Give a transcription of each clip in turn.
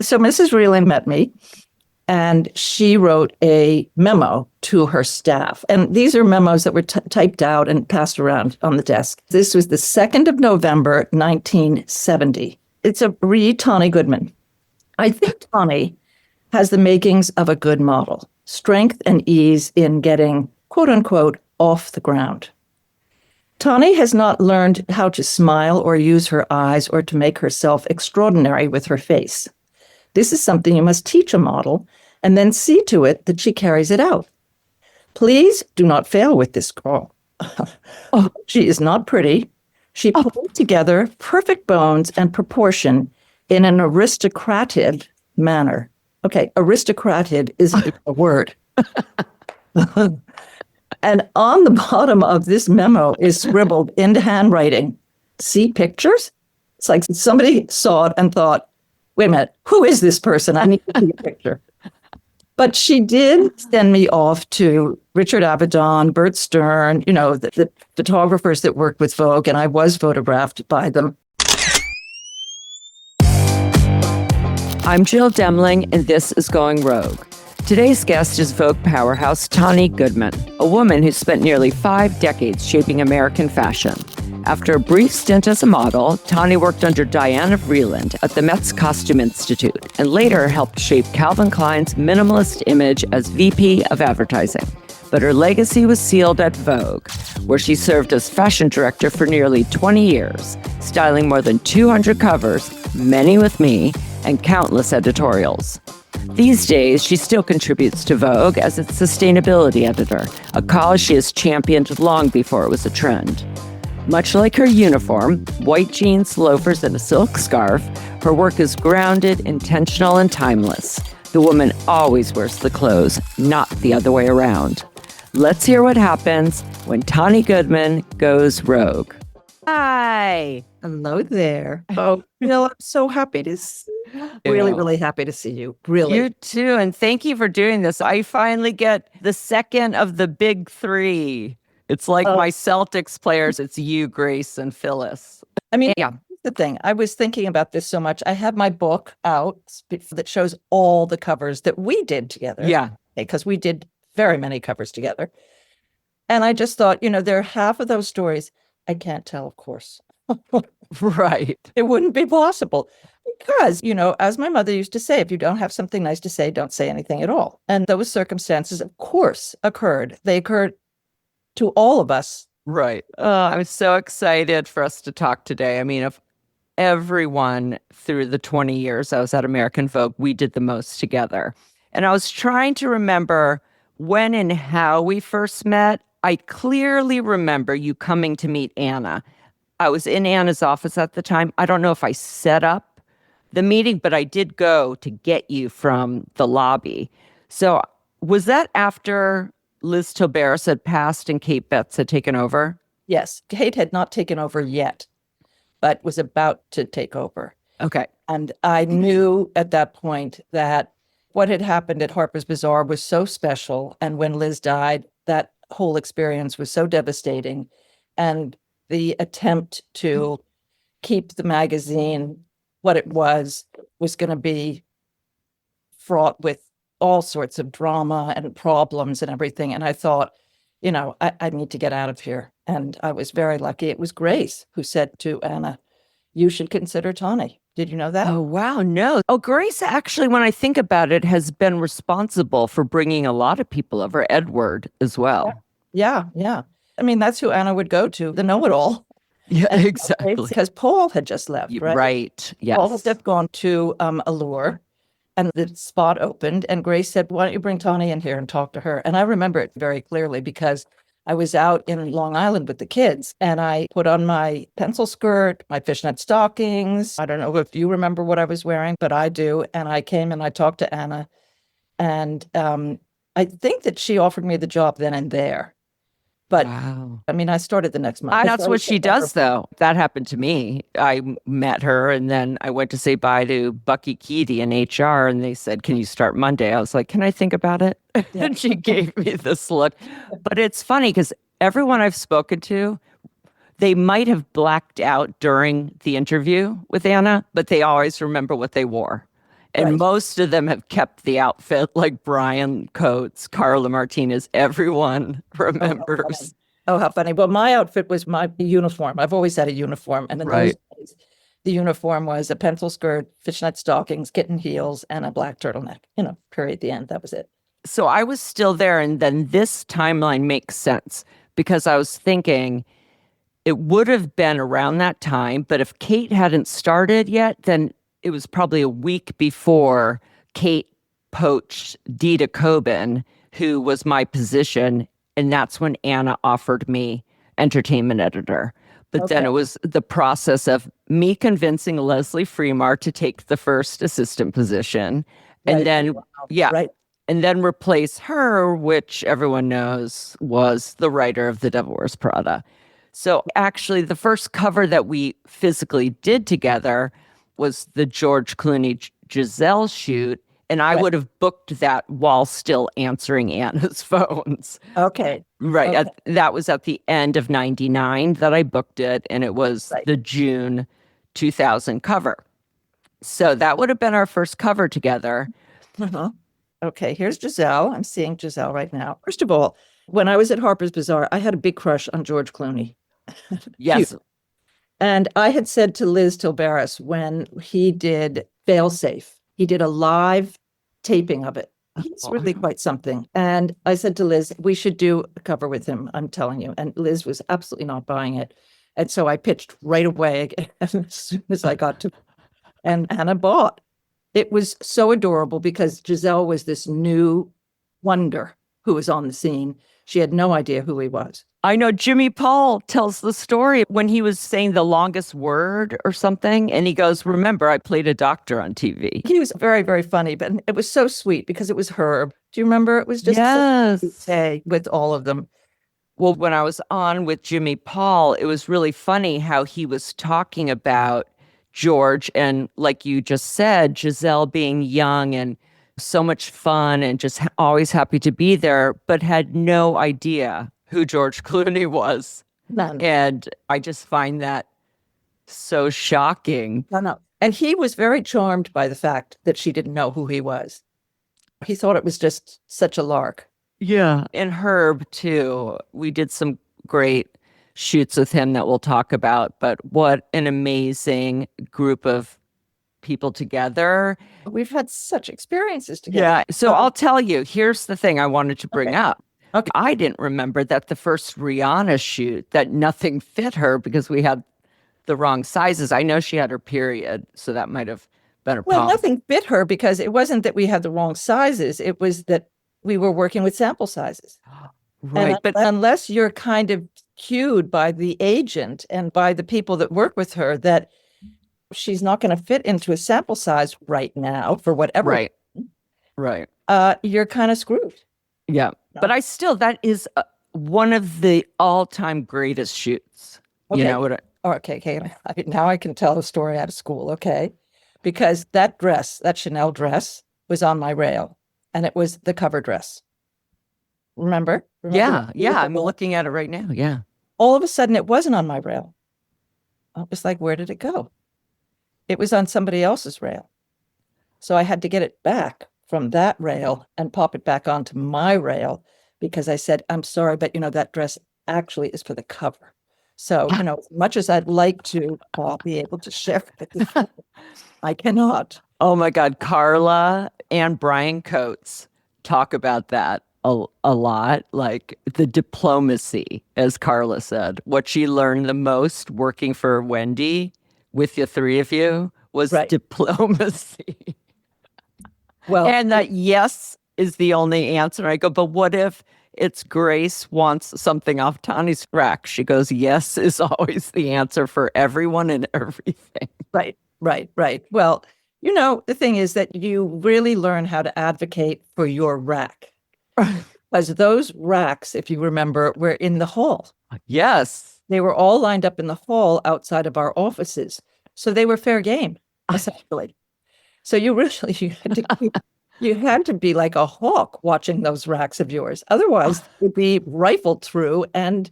So Mrs. Vreeland met me, and she wrote a memo to her staff. And these are memos that were typed out and passed around on the desk. This was the 2nd of November, 1970. It's a Tonne Goodman. I think Tonne has the makings of a good model, strength and ease in getting, quote unquote, off the ground. Tonne has not learned how to smile or use her eyes or to make herself extraordinary with her face. This is something you must teach a model and then see to it that she carries it out. Please do not fail with this girl. She is not pretty. She pulled together perfect bones and proportion in an aristocrated manner. Okay, aristocrated is a word. And on the bottom of this memo is scribbled into handwriting, see pictures? It's like somebody saw it and thought, wait a minute, who is this person? I need to see a picture. But she did send me off to Richard Avedon, Bert Stern, the photographers that worked with Vogue, and I was photographed by them. I'm Jill Demling, and this is Going Rogue. Today's guest is Vogue powerhouse Tonne Goodman, a woman who spent nearly 5 decades shaping American fashion. After a brief stint as a model, Tonne worked under Diana Vreeland at the Met's Costume Institute and later helped shape Calvin Klein's minimalist image as VP of Advertising. But her legacy was sealed at Vogue, where she served as fashion director for nearly 20 years, styling more than 200 covers, many with me, and countless editorials. These days, she still contributes to Vogue as its sustainability editor, a cause she has championed long before it was a trend. Much like her uniform, white jeans, loafers, and a silk scarf, her work is grounded, intentional, and timeless. The woman always wears the clothes, not the other way around. Let's hear what happens when Tonne Goodman goes rogue. Hi. Hello there. Oh, Bill, I'm so happy to really happy to see you. Really. You too. And thank you for doing this. I finally get the second of the big 3. It's like my Celtics players. It's you, Grace, and Phyllis. I mean, yeah. The thing, I was thinking about this so much. I have my book out that shows all the covers that we did together. Yeah. Because we did very many covers together. And I just thought, there are half of those stories I can't tell, of course. Right. It wouldn't be possible. Because, as my mother used to say, if you don't have something nice to say, don't say anything at all. And those circumstances, of course, occurred. They occurred to all of us. Right. I'm so excited for us to talk today. I mean, of everyone through the 20 years I was at American Vogue, we did the most together. And I was trying to remember when and how we first met. I clearly remember you coming to meet Anna. I was in Anna's office at the time. I don't know if I set up the meeting, but I did go to get you from the lobby. So was that after Liz Tilberis had passed and Kate Betts had taken over? Yes. Kate had not taken over yet, but was about to take over. Okay. And I knew at that point that what had happened at Harper's Bazaar was so special. And when Liz died, that whole experience was so devastating. And the attempt to keep the magazine what it was going to be fraught with all sorts of drama and problems and everything. And I thought, I need to get out of here. And I was very lucky. It was Grace who said to Anna, you should consider Tonne. Did you know that? Oh, wow. No. Oh, Grace, actually, when I think about it, has been responsible for bringing a lot of people over, Edward as well. Yeah. I mean, that's who Anna would go to, the know-it-all. Yeah, exactly. Because Paul had just left, right? Right, yes. Paul had gone to Allure, and the spot opened, and Grace said, why don't you bring Tonne in here and talk to her? And I remember it very clearly because I was out in Long Island with the kids, and I put on my pencil skirt, my fishnet stockings. I don't know if you remember what I was wearing, but I do. And I came and I talked to Anna, and I think that she offered me the job then and there. But wow. I mean, I started the next month. That's what she does, though. That happened to me. I met her, and then I went to say bye to Bucky Keady in HR, and they said, can you start Monday? I was like, can I think about it? Yeah. And she gave me this look. But it's funny because everyone I've spoken to, they might have blacked out during the interview with Anna, but they always remember what they wore. And Right. most of them have kept the outfit, like Brian Coates, Carla Martinez, everyone remembers. Oh, how funny. Well, my outfit was my uniform. I've always had a uniform. And in those Right. days, the uniform was a pencil skirt, fishnet stockings, kitten heels, and a black turtleneck, period, the end. That was it. So I was still there. And then this timeline makes sense because I was thinking it would have been around that time. But if Kate hadn't started yet, then it was probably a week before Kate poached Dita Coben, who was my position. And that's when Anna offered me entertainment editor. But then Okay. it was the process of me convincing Leslie Fremar to take the first assistant position. And Right. then, Wow. yeah. Right. And then replace her, which everyone knows was the writer of The Devil Wears Prada. So actually, the first cover that we physically did together was the George Clooney Giselle shoot. And I Right. would have booked that while still answering Anna's phones. Okay. Right. Okay. That was at the end of 99 that I booked it. And it was Right. the June 2000 cover. So that would have been our first cover together. Uh-huh. Okay, here's Giselle. I'm seeing Giselle right now. First of all, when I was at Harper's Bazaar, I had a big crush on George Clooney. Yes. And I had said to Liz Tilberis when he did Failsafe, he did a live taping of it. He's really quite something. And I said to Liz, we should do a cover with him, I'm telling you. And Liz was absolutely not buying it. And so I pitched right away as soon as I got to, and Anna bought. It was so adorable because Giselle was this new wonder who was on the scene. She had no idea who he was. I know Jimmy Paul tells the story when he was saying the longest word or something. And he goes, remember, I played a doctor on TV. He was very, very funny, but it was so sweet because it was Herb. Do you remember? It was just Yes. say with all of them. Well, when I was on with Jimmy Paul, it was really funny how he was talking about George and, like you just said, Giselle being young and so much fun and just always happy to be there, but had no idea who George Clooney was. None. And I just find that so shocking. No. And he was very charmed by the fact that she didn't know who he was. He thought it was just such a lark. Yeah. And Herb, too. We did some great shoots with him that we'll talk about, but what an amazing group of people together. We've had such experiences together. Yeah. So I'll tell you, here's the thing I wanted to bring up. Okay. I didn't remember that the first Rihanna shoot, that nothing fit her because we had the wrong sizes. I know she had her period, so that might have been a Well, problem. nothing bit her because it wasn't that we had the wrong sizes. It was that we were working with sample sizes. Right. And unless you're kind of cued by the agent and by the people that work with her that she's not going to fit into a sample size right now for whatever. Right. Right. You're kind of screwed. Yeah. But I still, that is one of the all-time greatest shoots. Okay. You know what? Okay. Now I can tell a story out of school. Okay. Because that dress, that Chanel dress was on my rail and it was the cover dress. Remember? Yeah. I'm looking at it right now. Yeah. All of a sudden it wasn't on my rail. I was like, where did it go? It was on somebody else's rail. So I had to get it back from that rail and pop it back onto my rail because I said, I'm sorry, but that dress actually is for the cover. So, as much as I'd like to be able to shift, I cannot. Oh my God. Carla and Brian Coates talk about that a lot. Like the diplomacy, as Carla said, what she learned the most working for Wendy with the three of you was diplomacy. Well, and that yes is the only answer. I go, but what if it's Grace wants something off Tawny's rack? She goes, yes is always the answer for everyone and everything. Right. Well, the thing is that you really learn how to advocate for your rack. Because those racks, if you remember, were in the hall. Yes. They were all lined up in the hall outside of our offices. So they were fair game, essentially. So you had to be like a hawk watching those racks of yours. Otherwise, it would be rifled through and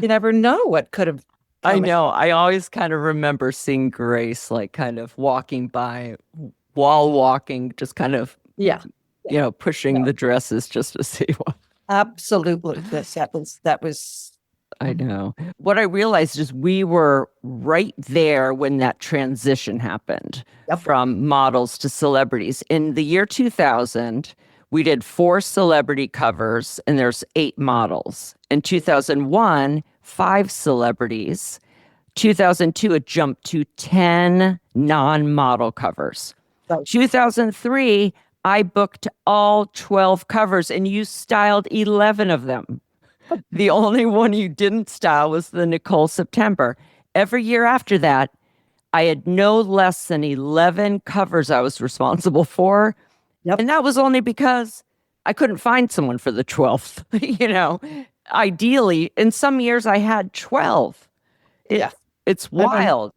you never know what could have I know. I always kind of remember seeing Grace like kind of walking by wall walking, just kind of, Yeah, pushing the dresses just to see what. absolutely. That was. I know. What I realized is we were right there when that transition happened from models to celebrities. In the year 2000, we did 4 celebrity covers and there's 8 models. In 2001, 5 celebrities. 2002, it jumped to 10 non-model covers. Right. 2003, I booked all 12 covers and you styled 11 of them. The only one you didn't style was the Nicole September. Every year after that, I had no less than 11 covers I was responsible for. And that was only because I couldn't find someone for the 12th. Ideally, in some years I had 12. It's wild.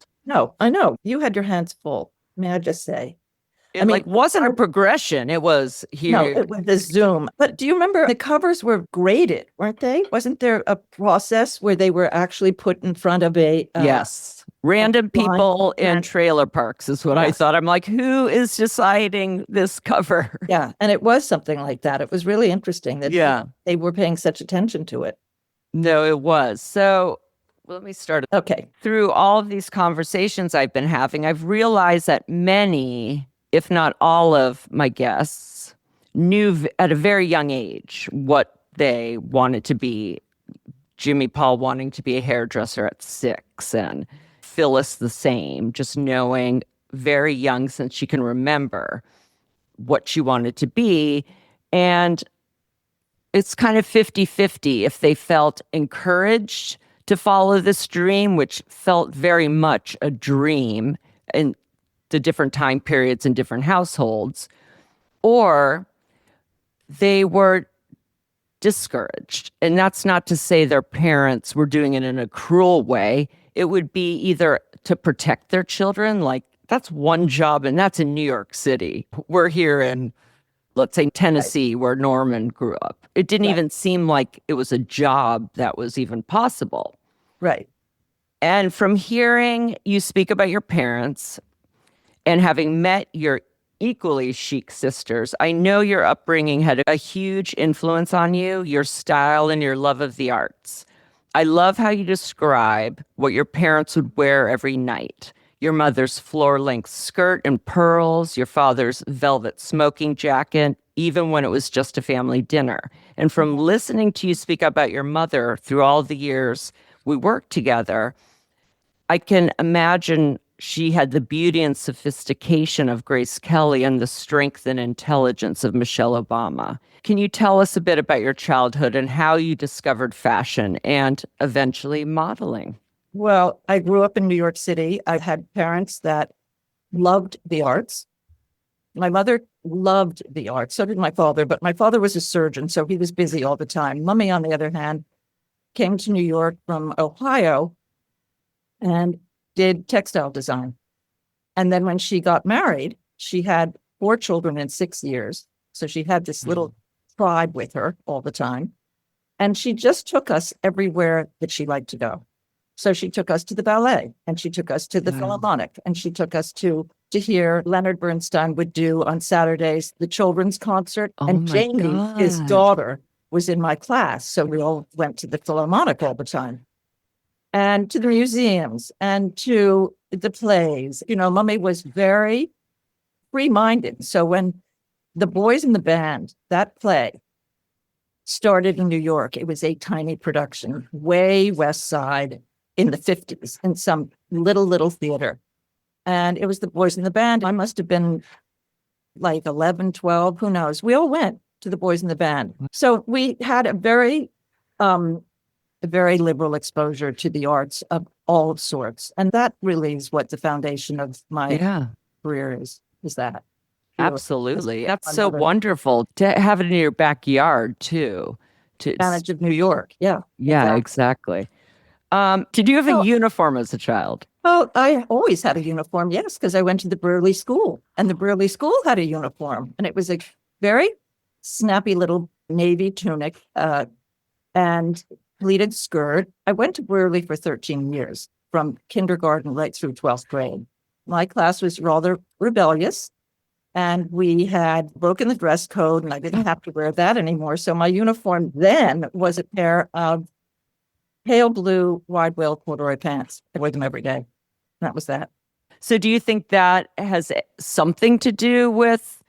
I know. You had your hands full. May I just say? It wasn't a progression. It was here. No, it was the Zoom. But do you remember the covers were graded, weren't they? Wasn't there a process where they were actually put in front of a... yes. Random people in trailer parks is what I thought. I'm like, who is deciding this cover? Yeah. And it was something like that. It was really interesting that they were paying such attention to it. No, it was. So let me start. Okay. Through all of these conversations I've been having, I've realized that many, if not all of my guests, knew at a very young age what they wanted to be. Jimmy Paul wanting to be a hairdresser at 6, and Phyllis the same, just knowing very young since she can remember what she wanted to be. And it's kind of 50-50 if they felt encouraged to follow this dream, which felt very much a dream in the different time periods and different households, or they were discouraged. And that's not to say their parents were doing it in a cruel way. It would be either to protect their children, like that's one job, and that's in New York City. We're here in, let's say, Tennessee, where Norman grew up. It didn't even seem like it was a job that was even possible. Right. And from hearing you speak about your parents and having met your equally chic sisters, I know your upbringing had a huge influence on you, your style and your love of the arts. I love how you describe what your parents would wear every night. Your mother's floor-length skirt and pearls, your father's velvet smoking jacket, even when it was just a family dinner. And from listening to you speak about your mother through all the years we worked together, I can imagine she had the beauty and sophistication of Grace Kelly and the strength and intelligence of Michelle Obama. Can you tell us a bit about your childhood and how you discovered fashion and eventually modeling? Well, I grew up in New York City. I had parents that loved the arts. My mother loved the arts. So did my father, but my father was a surgeon, so he was busy all the time. Mummy, on the other hand, came to New York from Ohio and did textile design. And then when she got married, she had 4 children in 6 years. So she had this little tribe with her all the time. And she just took us everywhere that she liked to go. So she took us to the ballet, and she took us to the Philharmonic, and she took us to hear Leonard Bernstein would do on Saturdays the children's concert. And Jamie, his daughter, was in my class. So we all went to the Philharmonic all the time, and to the museums and to the plays. Mummy was very free-minded. So when The Boys in the Band, that play, started in New York, it was a tiny production, way West Side in the 50s, in some little theater. And it was The Boys in the Band. I must have been like 11, 12, who knows? We all went to The Boys in the Band. So we had a very liberal exposure to the arts of all sorts. And that really is what the foundation of my career is that. Absolutely. That's so wonderful to have it in your backyard too. Advantage of New York. Yeah. Yeah, exactly. Did you have a uniform as a child? Oh, I always had a uniform, yes, because I went to the Brearley School, and the Brearley School had a uniform, and it was a very snappy little navy tunic and pleated skirt. I went to Brearley for 13 years, from kindergarten right through 12th grade. My class was rather rebellious, And we had broken the dress code, and I didn't have to wear that anymore. So my uniform then was a pair of pale blue wide wale corduroy pants. I wore them every day. That was that. So do you think that has something to do with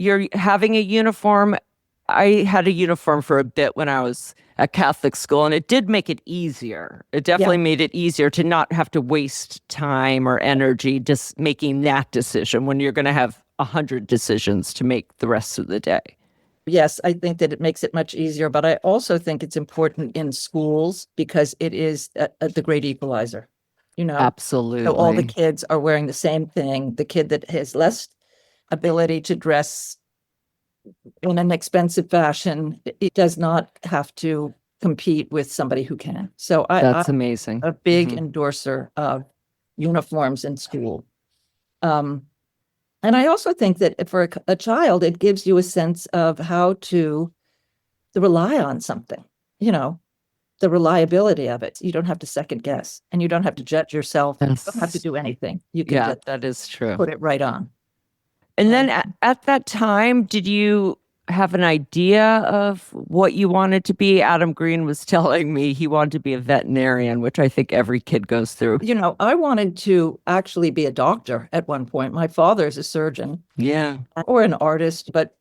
your having a uniform? I had a uniform for a bit when I was at Catholic school, and it did make it easier. It definitely made it easier to not have to waste time or energy just making that decision when you're going to have 100 decisions to make the rest of the day. Yes, I think that it makes it much easier, but I also think it's important in schools because it is the great equalizer, Absolutely. So all the kids are wearing the same thing. The kid that has less ability to dress in an expensive fashion, it does not have to compete with somebody who can. So That's amazing. I'm a big endorser of uniforms in school. And I also think that for a child, it gives you a sense of how to rely on something, the reliability of it. You don't have to second guess, and you don't have to judge yourself. Yes. You don't have to do anything. You can just that is true. put it right on. And then at that time, did you have an idea of what you wanted to be? Adam Green was telling me he wanted to be a veterinarian, which I think every kid goes through. I wanted to actually be a doctor at one point. My father's a surgeon. Yeah. Or an artist, but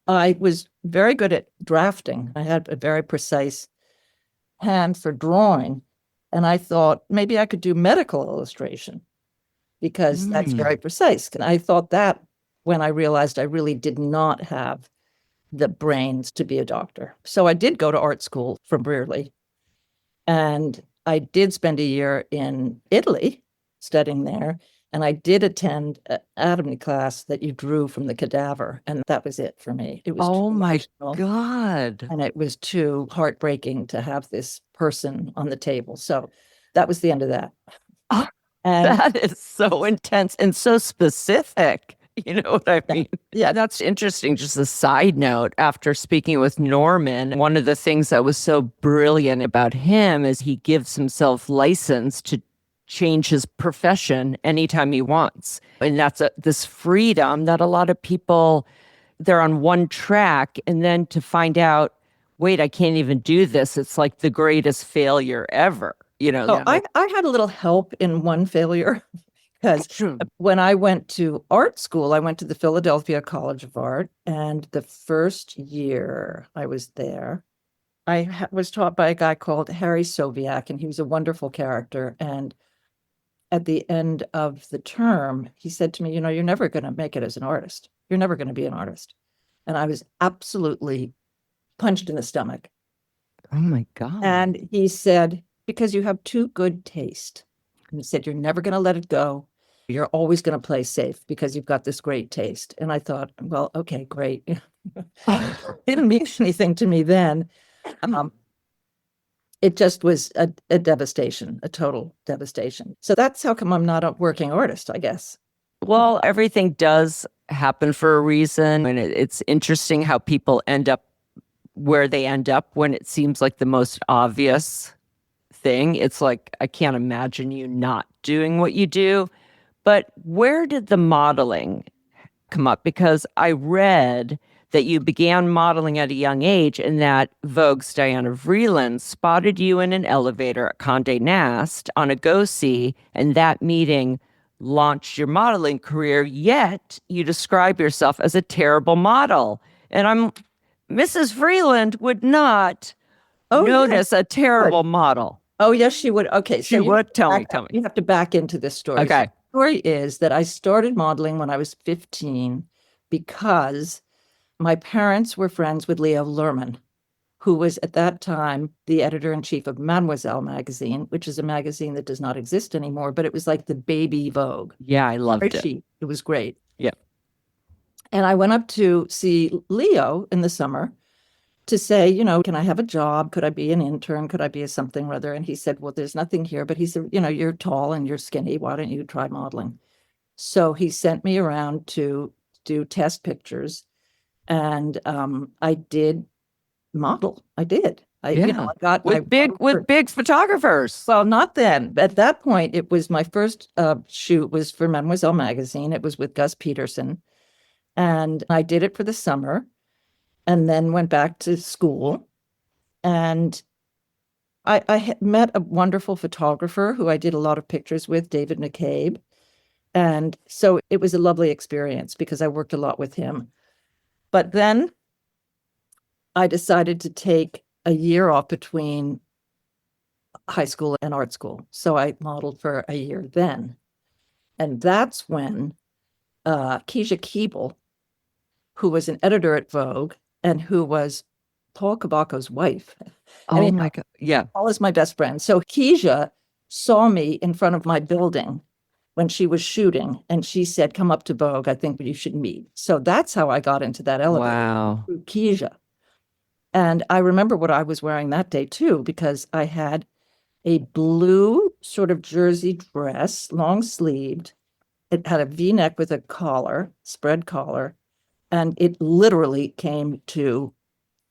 I was very good at drafting. I had a very precise hand for drawing. And I thought maybe I could do medical illustration because that's very precise. And I thought that when I realized I really did not have the brains to be a doctor. So I did go to art school from Brearley. And I did spend a year in Italy studying there. And I did attend an anatomy class that you drew from the cadaver. And that was it for me. It was Oh my emotional, God. and it was too heartbreaking to have this person on the table. So that was the end of that. Oh, And that is so intense and so specific. You know what I mean? yeah, That's interesting. Just a side note, after speaking with Norman, one of the things that was so brilliant about him is he gives himself license to change his profession anytime he wants. And that's this freedom that a lot of people, they're on one track, and then to find out, wait, I can't even do this. It's like the greatest failure ever. I had a little help in one failure because when I went to art school, I went to the Philadelphia College of Art. And the first year I was there, I was taught by a guy called Harry Soviak, and he was a wonderful character. And at the end of the term, he said to me, you're never going to make it as an artist. You're never going to be an artist. And I was absolutely punched in the stomach. Oh my God. And he said, because you have too good taste. And he said, you're never going to let it go. You're always going to play safe because you've got this great taste. And I thought, well, okay, great. It didn't mean anything to me then. It just was a devastation, a total devastation. So that's how come I'm not a working artist, I guess. Well, everything does happen for a reason. And it's interesting how people end up where they end up when it seems like the most obvious thing. It's like, I can't imagine you not doing what you do. But where did the modeling come up? Because I read that you began modeling at a young age and that Vogue's Diana Vreeland spotted you in an elevator at Condé Nast on a go-see, and that meeting launched your modeling career, yet you describe yourself as a terrible model. And Mrs. Vreeland would not notice a terrible model. Oh, yes, she would. Okay. She would. Tell me. You have to back into this story. Okay. So the story is that I started modeling when I was 15 because my parents were friends with Leo Lerman, who was at that time the editor-in-chief of Mademoiselle magazine, which is a magazine that does not exist anymore, but it was like the baby Vogue. Yeah, I loved it. Cheap. It was great. Yeah. And I went up to see Leo in the summer to say, can I have a job? Could I be an intern? Could I be a something or other? And he said, well, there's nothing here. But he said, you're tall and you're skinny. Why don't you try modeling? So he sent me around to do test pictures. And I did model. I did. Yeah. I got with big photographers. well, not then. At that point, it was my first shoot was for Mademoiselle magazine. It was with Gus Peterson, and I did it for the summer, and then went back to school. And I had met a wonderful photographer who I did a lot of pictures with, David McCabe. And so it was a lovely experience because I worked a lot with him. But then I decided to take a year off between high school and art school. So I modeled for a year then. And that's when Keisha Keeble, who was an editor at Vogue and who was Paul Kabaka's wife. Oh my God. Yeah. Paul is my best friend. So Keisha saw me in front of my building when she was shooting, and she said, "Come up to Vogue. I think you should meet." So that's how I got into that elevator. Wow. Through Keisha. And I remember what I was wearing that day too, because I had a blue sort of jersey dress, long sleeved. It had a V-neck with a collar, spread collar, and it literally came to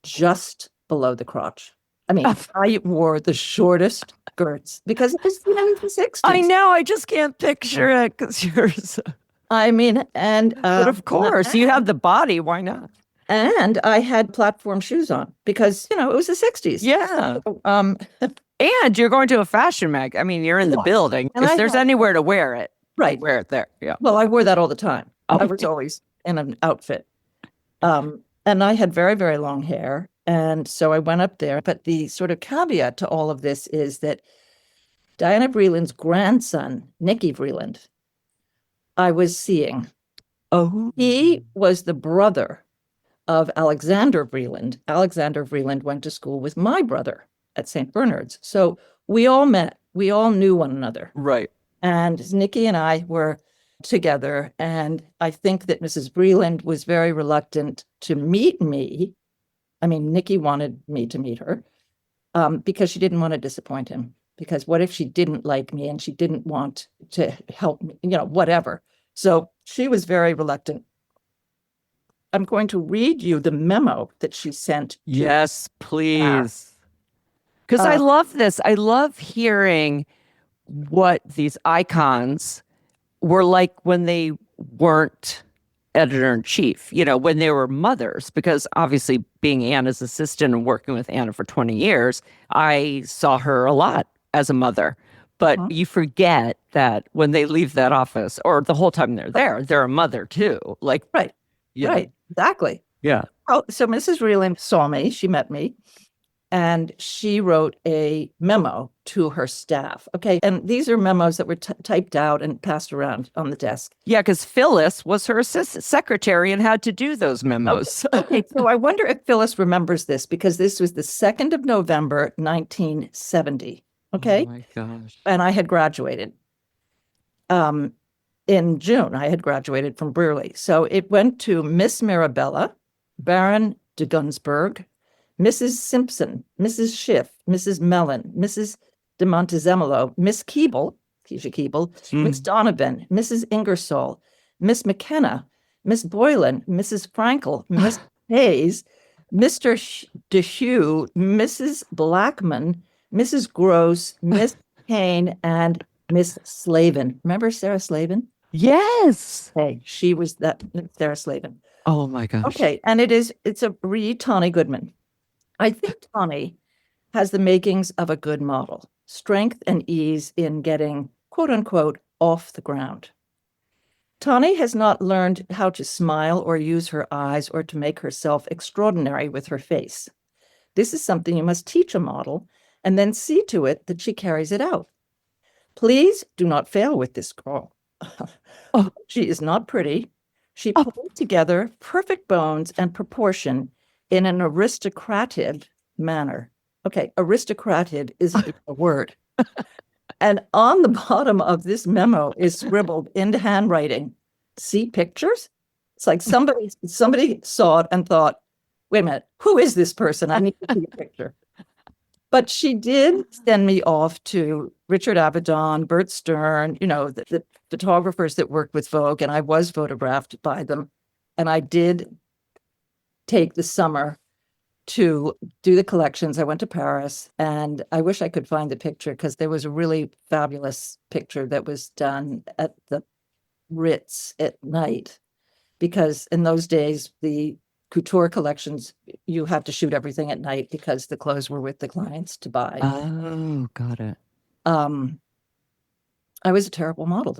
just below the crotch. I mean, I wore the shortest skirts because it was, the 60s. I know. I just can't picture it because you're so... I mean, and But of course, you have the body. Why not? and I had platform shoes on because, it was the 60s. Yeah. So, And you're going to a fashion mag. I mean, you're in the building. And If I there's had- anywhere to wear it, right. wear it there. Yeah. Well, I wore that all the time. Oh. I was always in an outfit. And I had very, very long hair. And so I went up there. But the sort of caveat to all of this is that Diana Vreeland's grandson, Nicky Vreeland, I was seeing. Oh. He was the brother of Alexander Vreeland. Alexander Vreeland went to school with my brother at St. Bernard's. So we all met. We all knew one another. Right. And Nicky and I were together. And I think that Mrs. Vreeland was very reluctant to meet me. I mean, Nicky wanted me to meet her because she didn't want to disappoint him. Because what if she didn't like me and she didn't want to help me, whatever. So she was very reluctant. I'm going to read you the memo that she sent. Yes, please. Because I love this. I love hearing what these icons were like when they weren't editor-in-chief, when they were mothers, because obviously being Anna's assistant and working with Anna for 20 years, I saw her a lot as a mother. But you forget that when they leave that office or the whole time they're a mother too. Like, Right. Right. Exactly. Yeah. Oh, so Mrs. Vreeland saw me, she met me, and she wrote a memo to her staff. Okay. And these are memos that were typed out and passed around on the desk. Yeah, because Phyllis was her assistant secretary and had to do those memos. Okay. So I wonder if Phyllis remembers this because this was the 2nd of November, 1970. Okay. Oh my gosh. And I had graduated. In June, I had graduated from Brearley. So it went to Miss Mirabella, Baron de Gunsberg, Mrs. Simpson, Mrs. Schiff, Mrs. Mellon, Mrs. de Montezemolo, Miss Keeble, Keisha Keeble, Miss Donovan, Mrs. Ingersoll, Miss McKenna, Miss Boylan, Mrs. Frankel, Miss Hayes, Mr. DeHue, Mrs. Blackman, Mrs. Gross, Miss Kane, and Miss Slavin. Remember Sarah Slavin? Yes. Hey, she was that Sarah Slavin. Oh my gosh. Okay, and it's a Tonne Goodman. I think Tonne has the makings of a good model, strength and ease in getting, quote unquote, off the ground. Tonne has not learned how to smile or use her eyes or to make herself extraordinary with her face. This is something you must teach a model and then see to it that she carries it out. Please do not fail with this girl. She is not pretty. She pulled together perfect bones and proportion in an aristocrated manner. Okay, aristocrated is a word. And on the bottom of this memo is scribbled into handwriting, "See pictures?" It's like somebody saw it and thought, wait a minute, who is this person? I need to see a picture. But she did send me off to Richard Avedon, Bert Stern, the photographers that worked with Vogue, and I was photographed by them. And I did take the summer to do the collections. I went to Paris, and I wish I could find the picture because there was a really fabulous picture that was done at the Ritz at night. Because in those days, the couture collections, you have to shoot everything at night because the clothes were with the clients to buy. Oh, got it. I was a terrible model.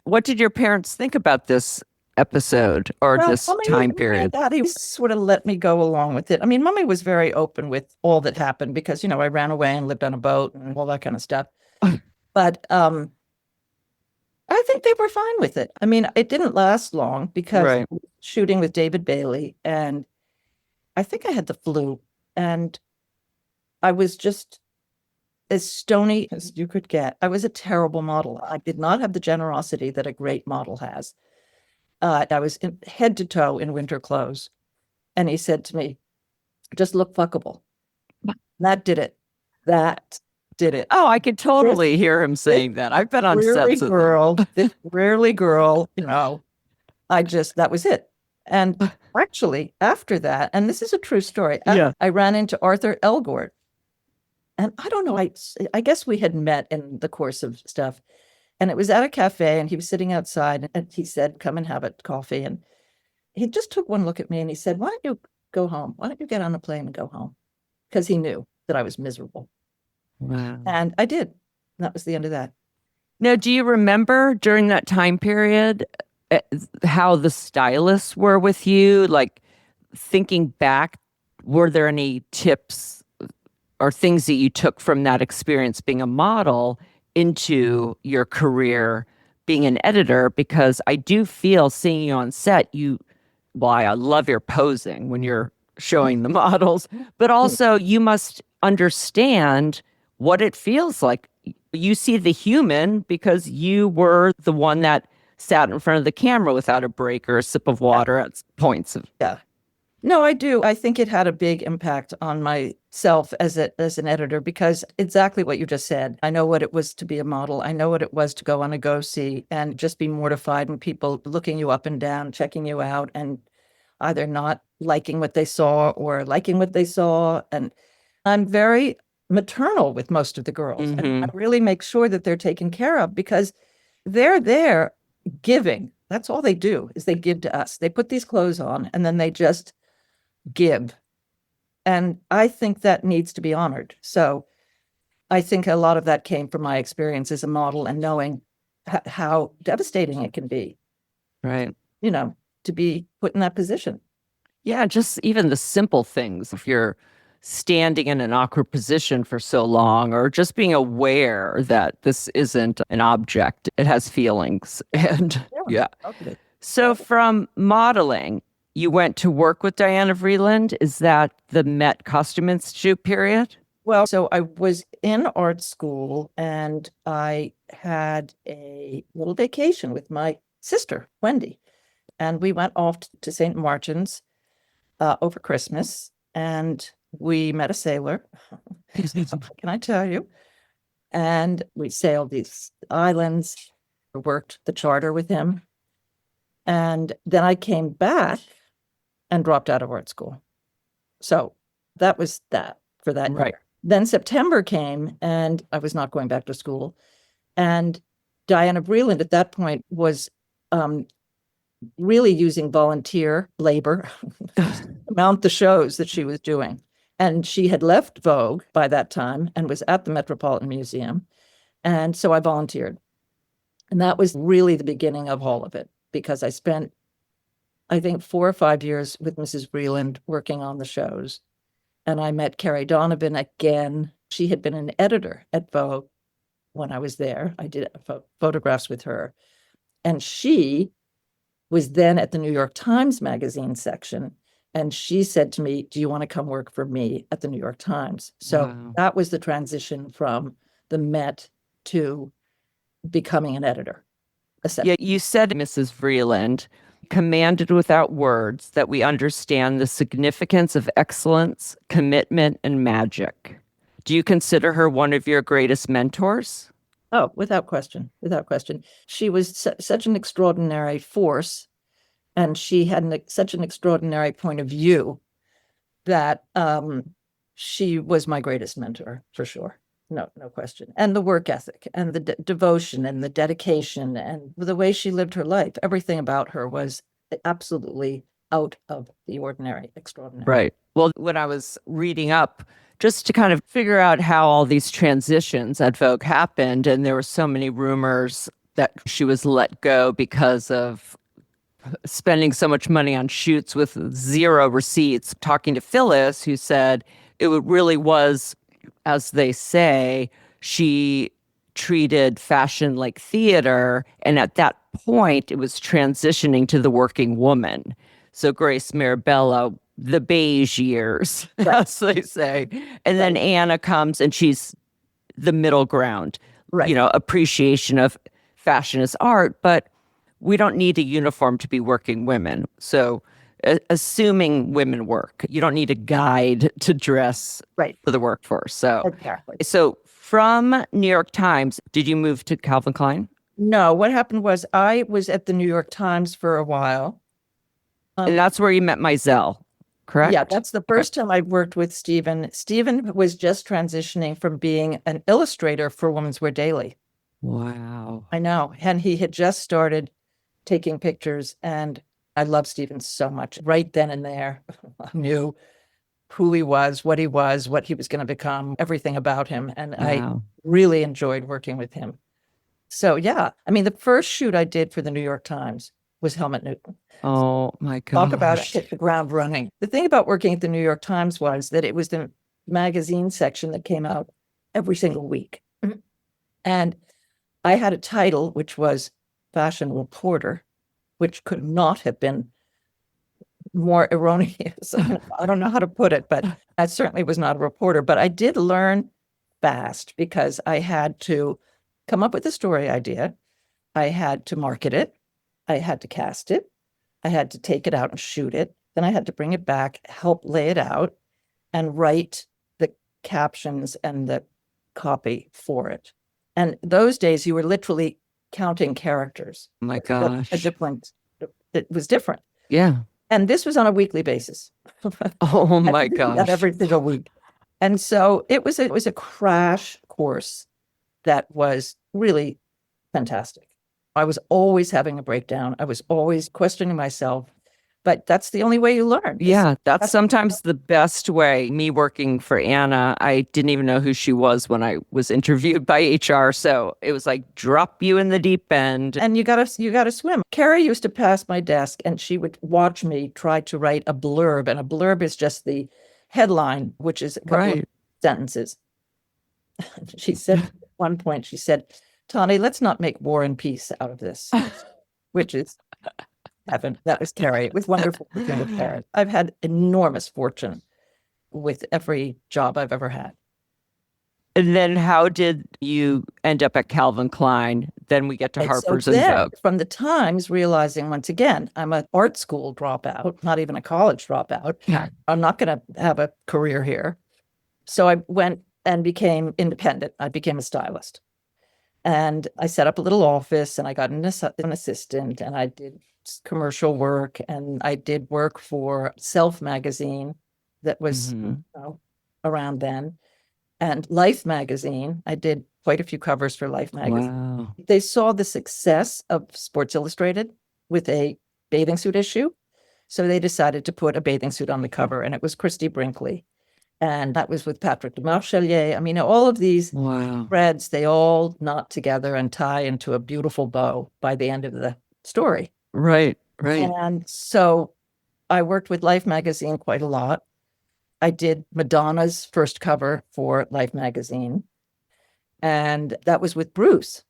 What did your parents think about this episode or this time period? Daddy sort of let me go along with it. I mean, Mommy was very open with all that happened because, I ran away and lived on a boat and all that kind of stuff. But I think they were fine with it. I mean, it didn't last long because shooting with David Bailey, and I think I had the flu, and I was just as stony as you could get. I was a terrible model. I did not have the generosity that a great model has. I was head to toe in winter clothes. And he said to me, just look fuckable. That did it. That did it. Oh, I could totally hear him saying that. I've been on sets of this rarely girl, that was it. And actually, after that, and this is a true story, I ran into Arthur Elgort. And I don't know, I guess we had met in the course of stuff. And it was at a cafe, and he was sitting outside, and he said, come and have a coffee. And he just took one look at me, and he said, why don't you go home? Why don't you get on a plane and go home? Because he knew that I was miserable. Wow. And I did. That was the end of that. Now, do you remember during that time period how the stylists were with you? Like, thinking back, were there any tips or things that you took from that experience being a model into your career being an editor? Because I do feel seeing you on set, I love your posing when you're showing the models, but also you must understand what it feels like. You see the human because you were the one that sat in front of the camera without a break or a sip of water at points of. Yeah. No, I do. I think it had a big impact on myself as an editor, because exactly what you just said. I know what it was to be a model. I know what it was to go on a go-see and just be mortified when people looking you up and down, checking you out, and either not liking what they saw or liking what they saw. And I'm very maternal with most of the girls. Mm-hmm. And I really make sure that they're taken care of because they're there giving. That's all they do is they give to us. They put these clothes on and then they just give. And I think that needs to be honored. So I think a lot of that came from my experience as a model and knowing how devastating it can be. Right. To be put in that position. Yeah, just even the simple things. If you're standing in an awkward position for so long, or just being aware that this isn't an object, it has feelings. And yeah. Okay. So from modeling, you went to work with Diana Vreeland. Is that the Met Costume Institute period? Well, so I was in art school and I had a little vacation with my sister, Wendy. And we went off to St. Martin's over Christmas, and we met a sailor. Can I tell you? And we sailed these islands, worked the charter with him. And then I came back and dropped out of art school. So that was that for that year. Then September came and I was not going back to school. And Diana Vreeland at that point was really using volunteer labor to mount the shows that she was doing. And she had left Vogue by that time and was at the Metropolitan Museum. And so I volunteered. And that was really the beginning of all of it, because I spent, I think, 4 or 5 years with Mrs. Vreeland working on the shows. And I met Carrie Donovan again. She had been an editor at Vogue when I was there. I did photographs with her. And she was then at the New York Times Magazine section. And she said to me, do you want to come work for me at the New York Times? So that was the transition from the Met to becoming an editor. Yeah, you said, Mrs. Vreeland commanded without words that we understand the significance of excellence, commitment, and magic. Do you consider her one of your greatest mentors? Oh, without question, without question. She was such an extraordinary force, and she had such an extraordinary point of view that she was my greatest mentor, for sure. No question. And the work ethic and the devotion and the dedication and the way she lived her life, everything about her was absolutely out of the ordinary, extraordinary. Right. Well, when I was reading up, just to kind of figure out how all these transitions at Vogue happened, and there were so many rumors that she was let go because of spending so much money on shoots with zero receipts. Talking to Phyllis, who said it really was, as they say, she treated fashion like theater. And at that point, it was transitioning to the working woman. So Grace Mirabella, the beige years, as they say. And then Anna comes and she's the middle ground, appreciation of fashion as art. But we don't need a uniform to be working women. So assuming women work, you don't need a guide to dress for the workforce. So, exactly. So from New York Times, did you move to Calvin Klein? No, what happened was I was at the New York Times for a while. And that's where you met Meisel, correct? Yeah, that's the first time I worked with Stephen. Stephen was just transitioning from being an illustrator for Women's Wear Daily. Wow. I know. And he had just started taking pictures, and I love Stephen so much. Right then and there, I knew who he was, what he was going to become, everything about him. And I really enjoyed working with him. So, yeah, I mean, the first shoot I did for the New York Times was Helmut Newton. Oh, my God. Talk about it, hit the ground running. The thing about working at the New York Times was that it was the magazine section that came out every single week. And I had a title, which was fashion reporter, which could not have been more erroneous. I don't know how to put it, but I certainly was not a reporter. But I did learn fast because I had to come up with a story idea. I had to market it. I had to cast it. I had to take it out and shoot it. Then I had to bring it back, help lay it out, and write the captions and the copy for it. And those days, you were literally counting characters. Oh my gosh. It was different. Yeah. And this was on a weekly basis. Oh my gosh. Every single week. And so it was a crash course that was really fantastic. I was always having a breakdown. I was always questioning myself. But that's the only way you learn. Yeah, that's sometimes the best way. Me working for Anna, I didn't even know who she was when I was interviewed by HR. So it was like, drop you in the deep end. And you gotta swim. Carrie used to pass my desk and she would watch me try to write a blurb. And a blurb is just the headline, which is a couple of sentences. She said at one point, she said, Tonne, let's not make War and Peace out of this, which is heaven. That was Carrie. It was wonderful working with Carrie. I've had enormous fortune with every job I've ever had. And then how did you end up at Calvin Klein? Then we get to Harper's and Vogue. From the Times, realizing once again, I'm an art school dropout, not even a college dropout. Yeah. I'm not going to have a career here. So I went and became independent. I became a stylist. And I set up a little office and I got an assistant and I did commercial work and I did work for Self magazine that was around then, and Life magazine. I did quite a few covers for Life magazine. Wow. They saw the success of Sports Illustrated with a bathing suit issue, so they decided to put a bathing suit on the cover, and it was Christy Brinkley, and that was with Patrick de Marchelier. I mean, all of these threads, they all knot together and tie into a beautiful bow by the end of the story. Right. And so I worked with Life magazine quite a lot. I did Madonna's first cover for Life magazine, and that was with Bruce.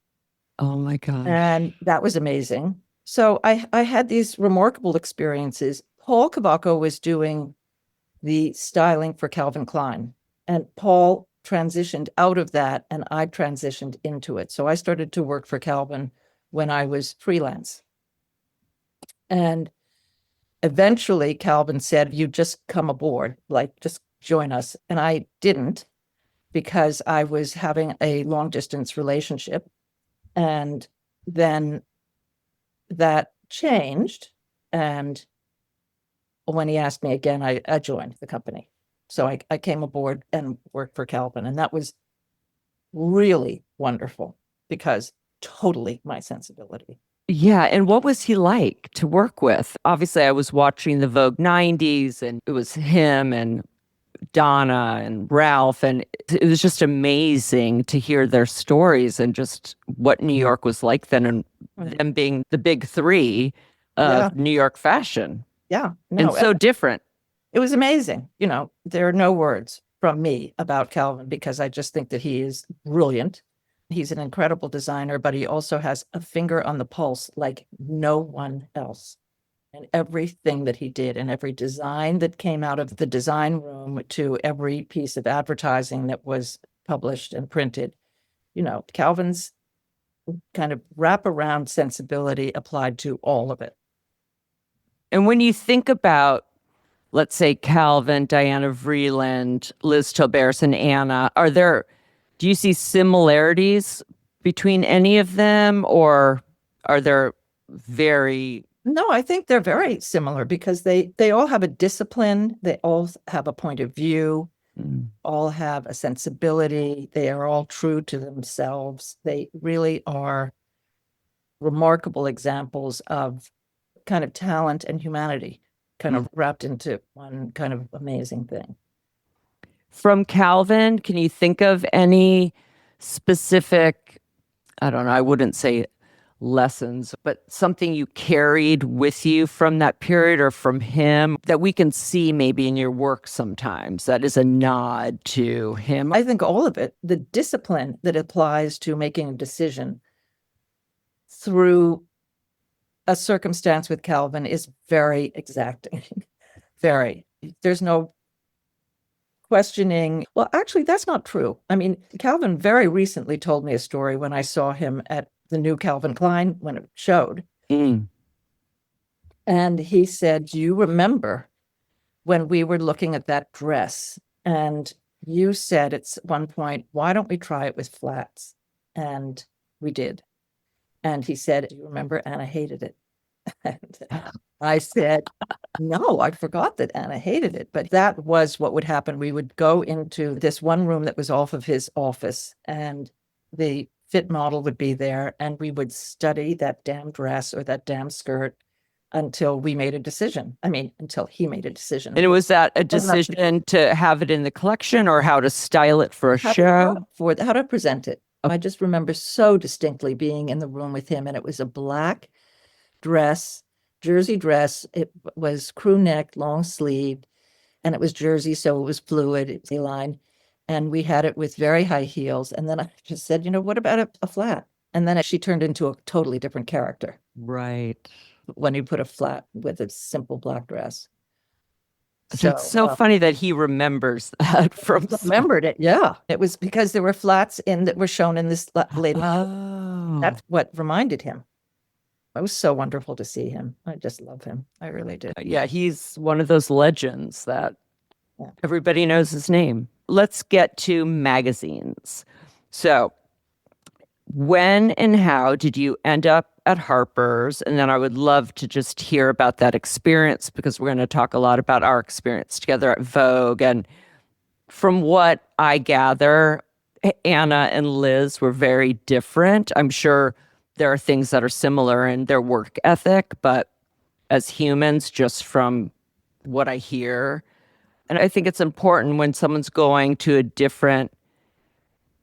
Oh my gosh. And that was amazing. So I had these remarkable experiences. Paul Cavacco was doing the styling for Calvin Klein, and Paul transitioned out of that and I transitioned into it. So I started to work for Calvin when I was freelance. And eventually Calvin said, you just come aboard, like just join us. And I didn't, because I was having a long distance relationship. And then that changed and when he asked me again, I joined the company. So I came aboard and worked for Calvin. And that was really wonderful because totally my sensibility. Yeah. And what was he like to work with? Obviously, I was watching the Vogue 90s, and it was him and Donna and Ralph. And it was just amazing to hear their stories and just what New York was like then, and them being the big three of New York fashion. Yeah. And so different. It was amazing. There are no words from me about Calvin because I just think that he is brilliant. He's an incredible designer, but he also has a finger on the pulse like no one else. And everything that he did and every design that came out of the design room to every piece of advertising that was published and printed, Calvin's kind of wraparound sensibility applied to all of it. And when you think about, let's say, Calvin, Diana Vreeland, Liz Tilberis, and Anna, do you see similarities between any of them, or are there very... No, I think they're very similar because they all have a discipline. They all have a point of view, all have a sensibility. They are all true to themselves. They really are remarkable examples of kind of talent and humanity kind of wrapped into one kind of amazing thing. From Calvin, can you think of any specific, I don't know, I wouldn't say lessons, but something you carried with you from that period or from him that we can see maybe in your work sometimes that is a nod to him? I think all of it, the discipline that applies to making a decision through a circumstance with Calvin is very exacting. Very. There's no questioning. Well, actually, that's not true. I mean, Calvin very recently told me a story when I saw him at the new Calvin Klein when it showed. And he said, "Do you remember when we were looking at that dress and you said at one point, why don't we try it with flats?" And we did. And he said, "Do you remember Anna hated it?" And I said, "No, I forgot that Anna hated it." But that was what would happen. We would go into this one room that was off of his office, and the fit model would be there, and we would study that damn dress or that damn skirt until we made a decision. I mean, until he made a decision. And was that a decision to have it in the collection or how to style it for a show? How to present it. I just remember so distinctly being in the room with him, and it was a black dress, jersey dress. It was crew neck, long sleeved, and it was jersey, so it was fluid, it was A-line. And we had it with very high heels. And then I just said, what about a flat? And then she turned into a totally different character. Right. When you put a flat with a simple black dress. So it's so funny that he remembers that from... Remembered it, yeah. It was because there were flats that were shown in this lady. Oh. That's what reminded him. It was so wonderful to see him. I just love him. I really do. Yeah, he's one of those legends that everybody knows his name. Let's get to magazines. So when and how did you end up at Harper's? And then I would love to just hear about that experience because we're going to talk a lot about our experience together at Vogue. And from what I gather, Anna and Liz were very different. I'm sure there are things that are similar in their work ethic, but as humans, just from what I hear, and I think it's important when someone's going to a different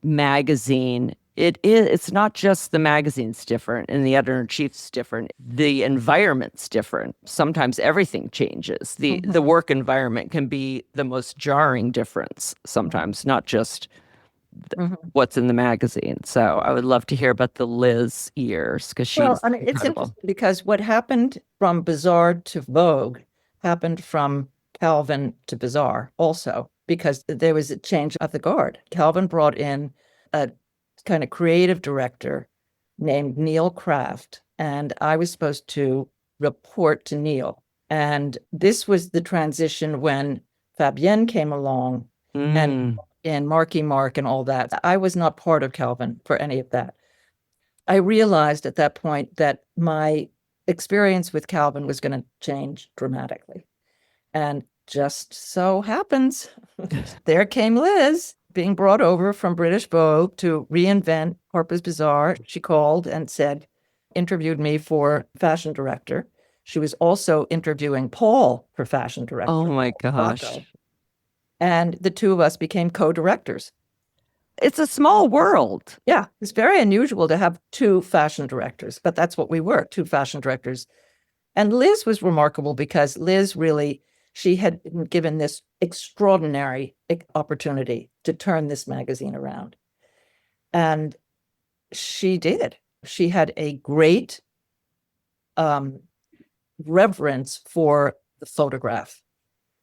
magazine, it's not just the magazine's different and the editor-in-chief's different. The environment's different. Sometimes everything changes. The work environment can be the most jarring difference sometimes, not just what's in the magazine. So I would love to hear about the Liz years because she's incredible. It's interesting because what happened from Bazaar to Vogue happened from Calvin to Bazaar also, because there was a change of the guard. Calvin brought in a kind of creative director named Neil Kraft, and I was supposed to report to Neil. And this was the transition when Fabienne came along and Marky Mark and all that. I was not part of Calvin for any of that. I realized at that point that my experience with Calvin was going to change dramatically. And just so happens, there came Liz being brought over from British Vogue to reinvent Harper's Bazaar. She called and interviewed me for fashion director. She was also interviewing Paul for fashion director. Oh my gosh. Rocco. And the two of us became co-directors. It's a small world. Yeah, it's very unusual to have two fashion directors, but that's what we were, two fashion directors. And Liz was remarkable because Liz really, she had been given this extraordinary opportunity to turn this magazine around. And she did. She had a great reverence for the photograph.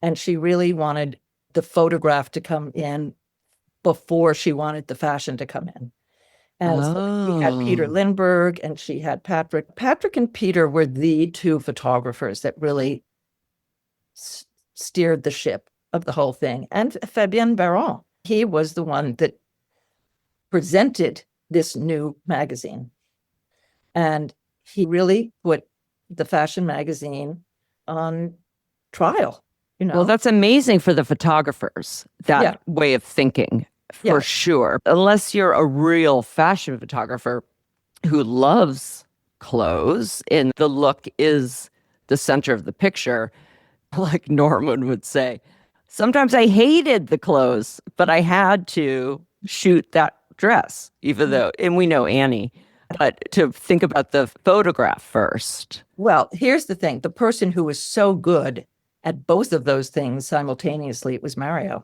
And she really wanted the photograph to come in before she wanted the fashion to come in. And so she had Peter Lindbergh and she had Patrick. Patrick and Peter were the two photographers that really steered the ship of the whole thing. And Fabien Baron, he was the one that presented this new magazine. And he really put the fashion magazine on trial. You know? Well, that's amazing for the photographers, that way of thinking, for sure. Unless you're a real fashion photographer who loves clothes and the look is the center of the picture, like Norman would say. Sometimes I hated the clothes, but I had to shoot that dress, even though, and we know Annie, but to think about the photograph first. Well, here's the thing. The person who was so good at both of those things simultaneously, it was Mario.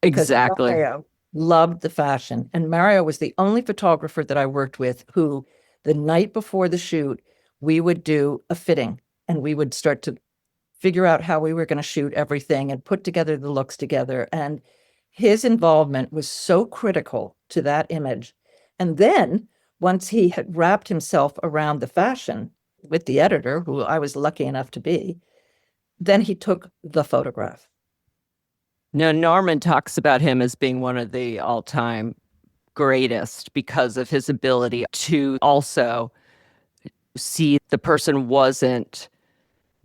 Exactly. Mario loved the fashion. And Mario was the only photographer that I worked with who, the night before the shoot, we would do a fitting and we would start to figure out how we were going to shoot everything and put together the looks together. And his involvement was so critical to that image. And then once he had wrapped himself around the fashion with the editor, who I was lucky enough to be, then he took the photograph. Now, Norman talks about him as being one of the all-time greatest because of his ability to also see the person wasn't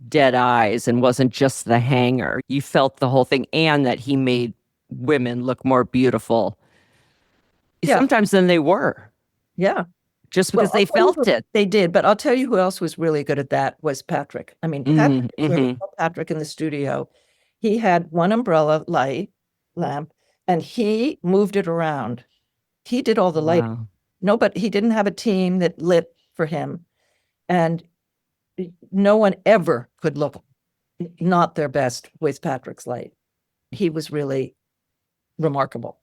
dead eyes and wasn't just the hanger. You felt the whole thing, and that he made women look more beautiful sometimes than they were. Yeah. Just because they felt it. They did. But I'll tell you who else was really good at that was Patrick. I mean, Patrick in the studio, he had one umbrella lamp, and he moved it around. He did all the lighting. Wow. No, but he didn't have a team that lit for him. And no one ever could look not their best with Patrick's light. He was really remarkable.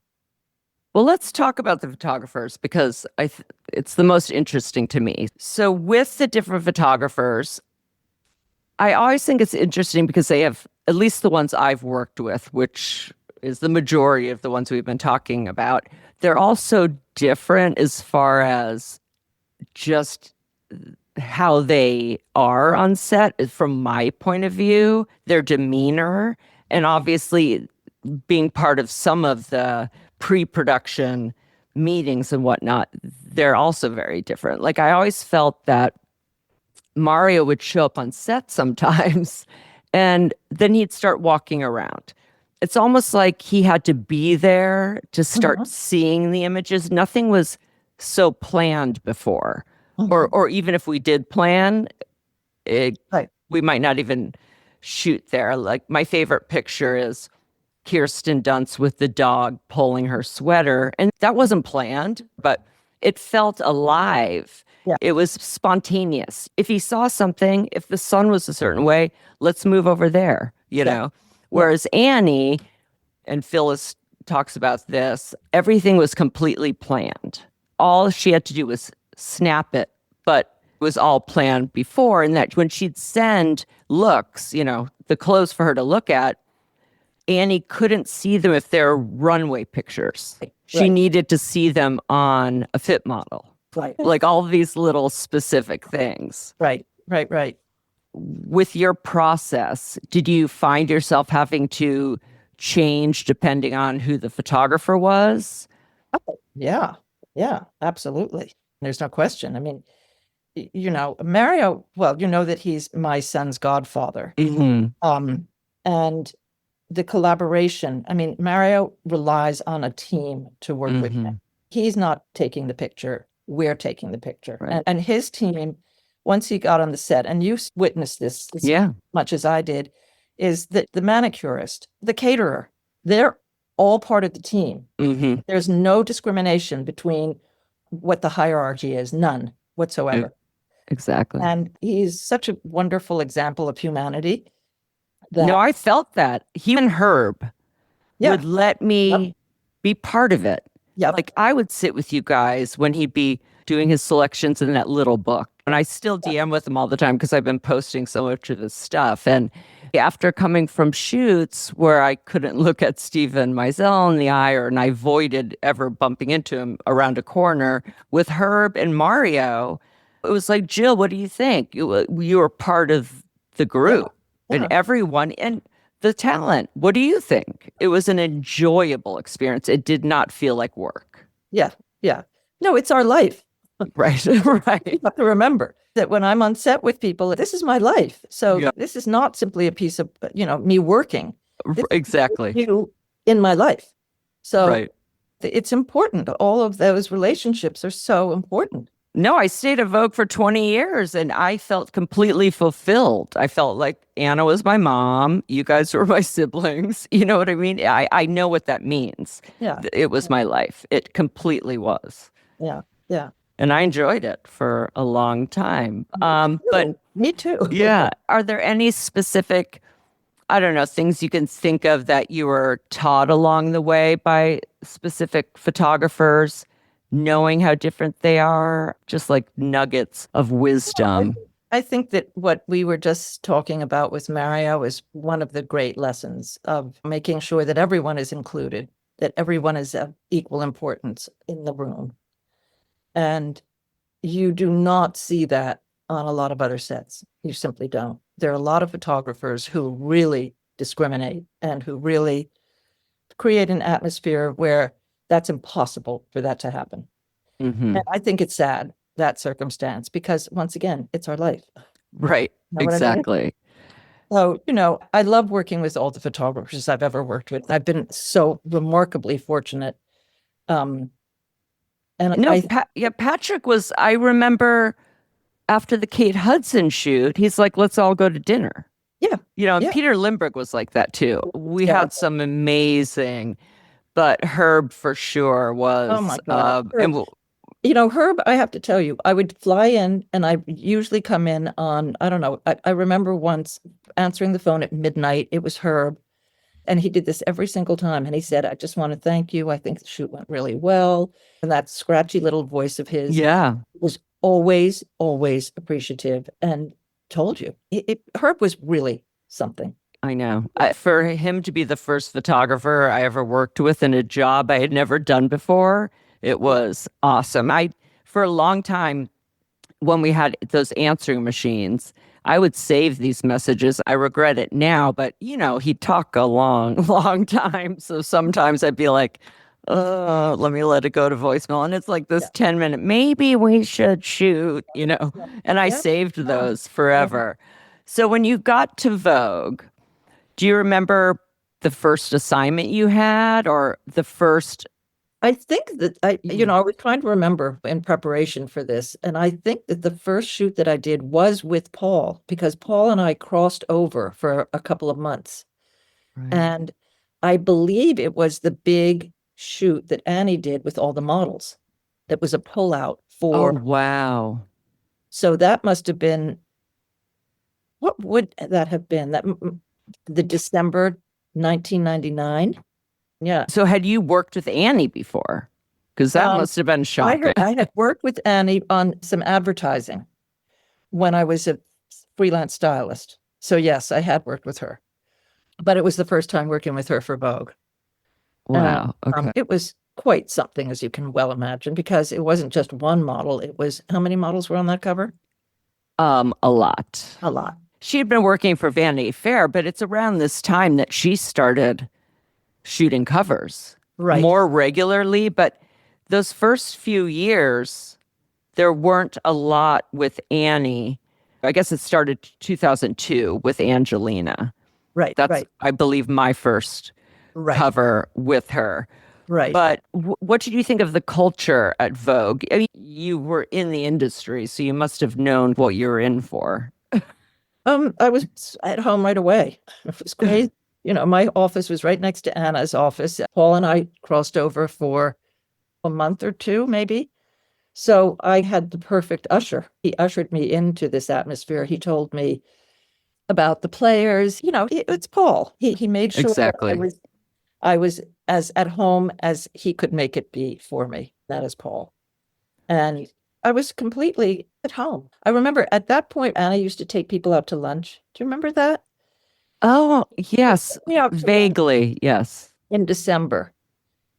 Well, let's talk about the photographers because it's the most interesting to me. So with the different photographers, I always think it's interesting because they have, at least the ones I've worked with, which is the majority of the ones we've been talking about, they're all so different as far as just how they are on set from my point of view, their demeanor, and obviously being part of some of the pre-production meetings and whatnot, they're also very different. Like I always felt that Mario would show up on set sometimes and then he'd start walking around. It's almost like he had to be there to start seeing the images. Nothing was so planned before. Or even if we did plan, we might not even shoot there. Like my favorite picture is Kirsten Dunst with the dog pulling her sweater. And that wasn't planned, but it felt alive. Yeah. It was spontaneous. If he saw something, if the sun was a certain way, let's move over there, you know? Whereas Annie, and Phyllis talks about this, everything was completely planned. All she had to do was snap it, but it was all planned before. And that when she'd send looks, you know, the clothes for her to look at, Annie couldn't see them if they're runway pictures. She needed to see them on a fit model. Right. Like all these little specific things. Right. With your process, did you find yourself having to change depending on who the photographer was? Oh, yeah, absolutely. There's no question. I mean, you know, Mario, well, you know that he's my son's godfather. Mm-hmm. And the collaboration, I mean, Mario relies on a team to work with him. He's not taking the picture, we're taking the picture. Right. And his team, once he got on the set, and you witnessed this as much as I did, is that the manicurist, the caterer, they're all part of the team. There's no discrimination between what the hierarchy is, none whatsoever. Exactly. And he's such a wonderful example of humanity. No, I felt that. He and Herb would let me be part of it. Like I would sit with you guys when he'd be doing his selections in that little book. And I still DM with him all the time because I've been posting so much of this stuff. And after coming from shoots where I couldn't look at Stephen Meisel in the eye, and I avoided ever bumping into him around a corner, with Herb and Mario, it was like, Jill, what do you think? You were part of the group and everyone and the talent. What do you think? It was an enjoyable experience. It did not feel like work. Yeah. No, it's our life. Right. You have to remember that when I'm on set with people, this is my life. So this is not simply a piece of, me working. Exactly. You in my life. So it's important. All of those relationships are so important. No, I stayed at Vogue for 20 years and I felt completely fulfilled. I felt like Anna was my mom. You guys were my siblings. You know what I mean? I know what that means. Yeah. It was my life. It completely was. Yeah. And I enjoyed it for a long time. But me too. Yeah. Are there any specific, I don't know, things you can think of that you were taught along the way by specific photographers, knowing how different they are, just like nuggets of wisdom? I think that what we were just talking about with Mario is one of the great lessons of making sure that everyone is included, that everyone is of equal importance in the room. And you do not see that on a lot of other sets. You simply don't. There are a lot of photographers who really discriminate and who really create an atmosphere where that's impossible for that to happen. And I think it's sad, that circumstance, because once again, it's our life. Right. Exactly. So, I love working with all the photographers I've ever worked with. I've been so remarkably fortunate. Patrick was, I remember after the Kate Hudson shoot, he's like, let's all go to dinner. Yeah. And Peter Lindbergh was like that too. We had some amazing, but Herb for sure was. Oh my God. Herb, I have to tell you, I would fly in and I usually come in on, I don't know, I remember once answering the phone at midnight. It was Herb. And he did this every single time. And he said, I just want to thank you. I think the shoot went really well. And that scratchy little voice of his was always, always appreciative and told you. Herb was really something. I know. For him to be the first photographer I ever worked with in a job I had never done before, it was awesome. For a long time, when we had those answering machines, I would save these messages. I regret it now, but he'd talk a long, long time. So sometimes I'd be like, let me let it go to voicemail. And it's like this 10-minute, maybe we should shoot, and I saved those forever. So when you got to Vogue, do you remember the first assignment you had or the first? I think that I was trying to remember in preparation for this. And I think that the first shoot that I did was with Paul, because Paul and I crossed over for a couple of months. Right. And I believe it was the big shoot that Annie did with all the models. That was a pullout for. Oh, wow. So that must have been, what would that have been? The December 1999. Yeah. So had you worked with Annie before? Because that must have been shocking. I had worked with Annie on some advertising when I was a freelance stylist. So yes, I had worked with her. But it was the first time working with her for Vogue. Wow. Okay. It was quite something, as you can well imagine, because it wasn't just one model. It was, how many models were on that cover? A lot. A lot. She had been working for Vanity Fair, but it's around this time that she started shooting covers more regularly. But those first few years, there weren't a lot with Annie. I guess it started 2002 with Angelina. Right, That's, right, I believe, my first right, cover with her. right. But what did you think of the culture at Vogue? I mean, you were in the industry, so you must have known what you were in for. I was at home right away. It was great. My office was right next to Anna's office. Paul and I crossed over for a month or two, maybe. So I had the perfect usher. He ushered me into this atmosphere. He told me about the players. It's Paul. He made sure that Exactly. I was as at home as he could make it be for me. That is Paul. And I was completely at home. I remember at that point, Anna used to take people out to lunch. Do you remember that? Oh, yes. Me out to lunch Vaguely, yes. in December.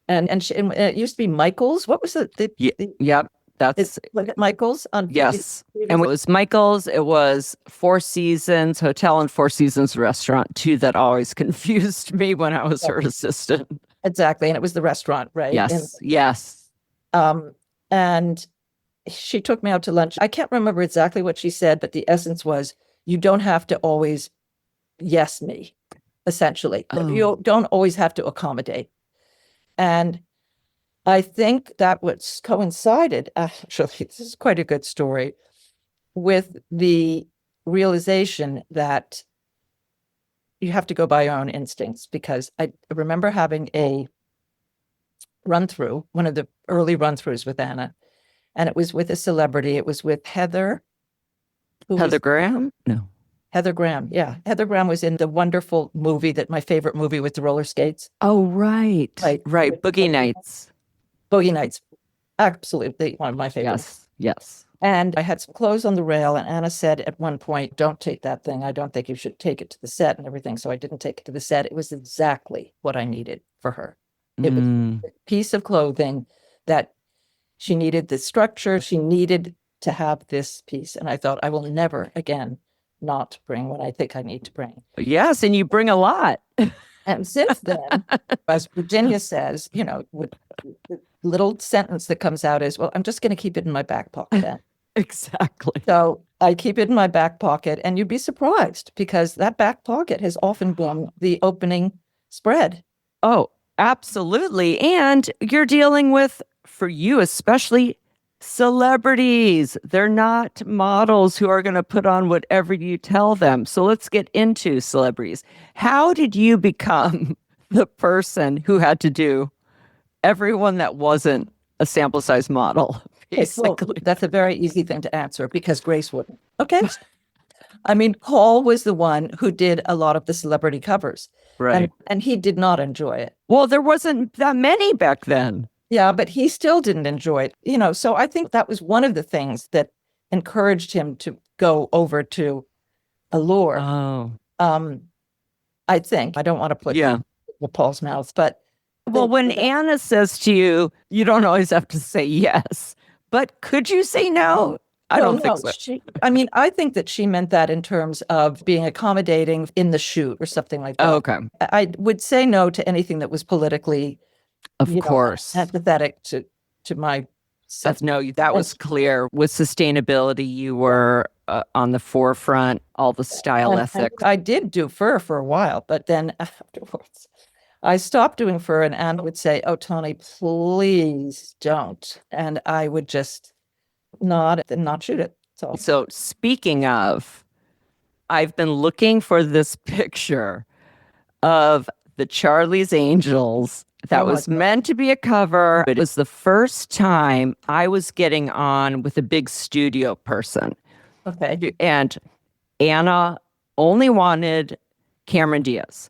And it used to be Michael's. What was it? Yep. That's Was it Michael's on yes. And it was Michael's, it was Four Seasons Hotel and Four Seasons Restaurant, two that always confused me when I was her assistant. Exactly. And it was the restaurant, right? Yes. Yes. And she took me out to lunch. I can't remember exactly what she said, but the essence was you don't have to always yes me, essentially. You don't always have to accommodate. And I think that was coincided, actually, this is quite a good story, with the realization that you have to go by your own instincts, because I remember having a run-through, one of the early run-throughs with Anna, and it was with a celebrity. It was with Heather. Heather Graham? No. Heather Graham, yeah. Heather Graham was in the wonderful movie, my favorite movie with the roller skates. Oh, right. Right. Boogie Nights. Boogie Nights. Absolutely one of my favorites. Yes. Yes. And I had some clothes on the rail, and Anna said at one point, don't take that thing. I don't think you should take it to the set and everything. So I didn't take it to the set. It was exactly what I needed for her. It was a piece of clothing that she needed, the structure. She needed to have this piece. And I thought, I will never again not bring what I think I need to bring. Yes, and you bring a lot. And since then, as Virginia says, with the little sentence that comes out is, well, I'm just going to keep it in my back pocket then. Exactly. So I keep it in my back pocket, and you'd be surprised because that back pocket has often been the opening spread. Oh, absolutely. And you're dealing with, for you especially, celebrities. They're not models who are going to put on whatever you tell them. So let's get into celebrities. How did you become the person who had to do everyone that wasn't a sample size model? Basically. Well, that's a very easy thing to answer because Grace wouldn't. Okay. I mean, Paul was the one who did a lot of the celebrity covers. Right. And he did not enjoy it. Well, there wasn't that many back then. Yeah, but he still didn't enjoy it. So I think that was one of the things that encouraged him to go over to Allure. Oh. I think. I don't want to put Paul's mouth, but well, when Anna says to you, you don't always have to say yes, but could you say no? I don't think so. I think that she meant that in terms of being accommodating in the shoot or something like that. Oh, okay. I would say no to anything that was politically, of course, empathetic to my. That was clear. With sustainability, you were on the forefront, all the style ethics. I did do fur for a while, but then afterwards, I stopped doing fur, and Anne would say, "Oh, Tony, please don't," and I would just nod and not shoot it. So speaking of, I've been looking for this picture of the Charlie's Angels that was meant to be a cover. It was the first time I was getting on with a big studio person. Okay. And Anna only wanted Cameron Diaz.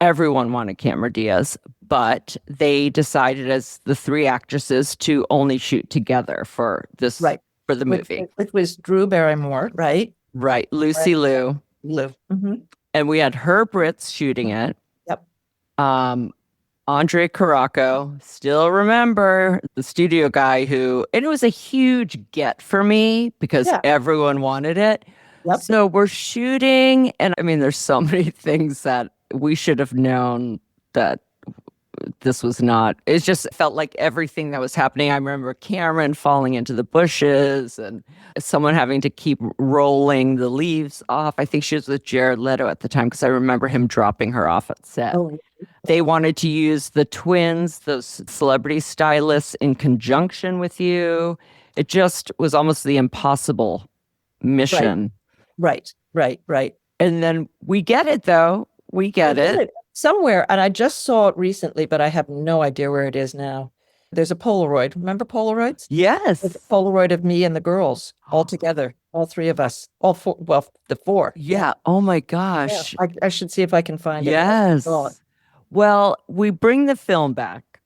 Everyone wanted Cameron Diaz, but they decided as the three actresses to only shoot together for this, for the movie. It was Drew Barrymore, right? Right. Lucy Liu. Mm-hmm. And we had Herb Ritts shooting it. Yep. Andre Caraco, still remember the studio guy and it was a huge get for me because everyone wanted it. Yep. So we're shooting, and there's so many things that we should have known that this was not, it just felt like everything that was happening. I remember Cameron falling into the bushes and someone having to keep rolling the leaves off. I think she was with Jared Leto at the time because I remember him dropping her off at set. Oh. They wanted to use the twins, those celebrity stylists, in conjunction with you. It just was almost the impossible mission. Right. And then we get it, though. We get it. Somewhere, and I just saw it recently, but I have no idea where it is now. There's a Polaroid. Remember Polaroids? Yes. There's a Polaroid of me and the girls all together, all three of us, all four, well, the four. Yeah. Oh my gosh. Yeah. I should see if I can find it. Yes. Well, we bring the film back.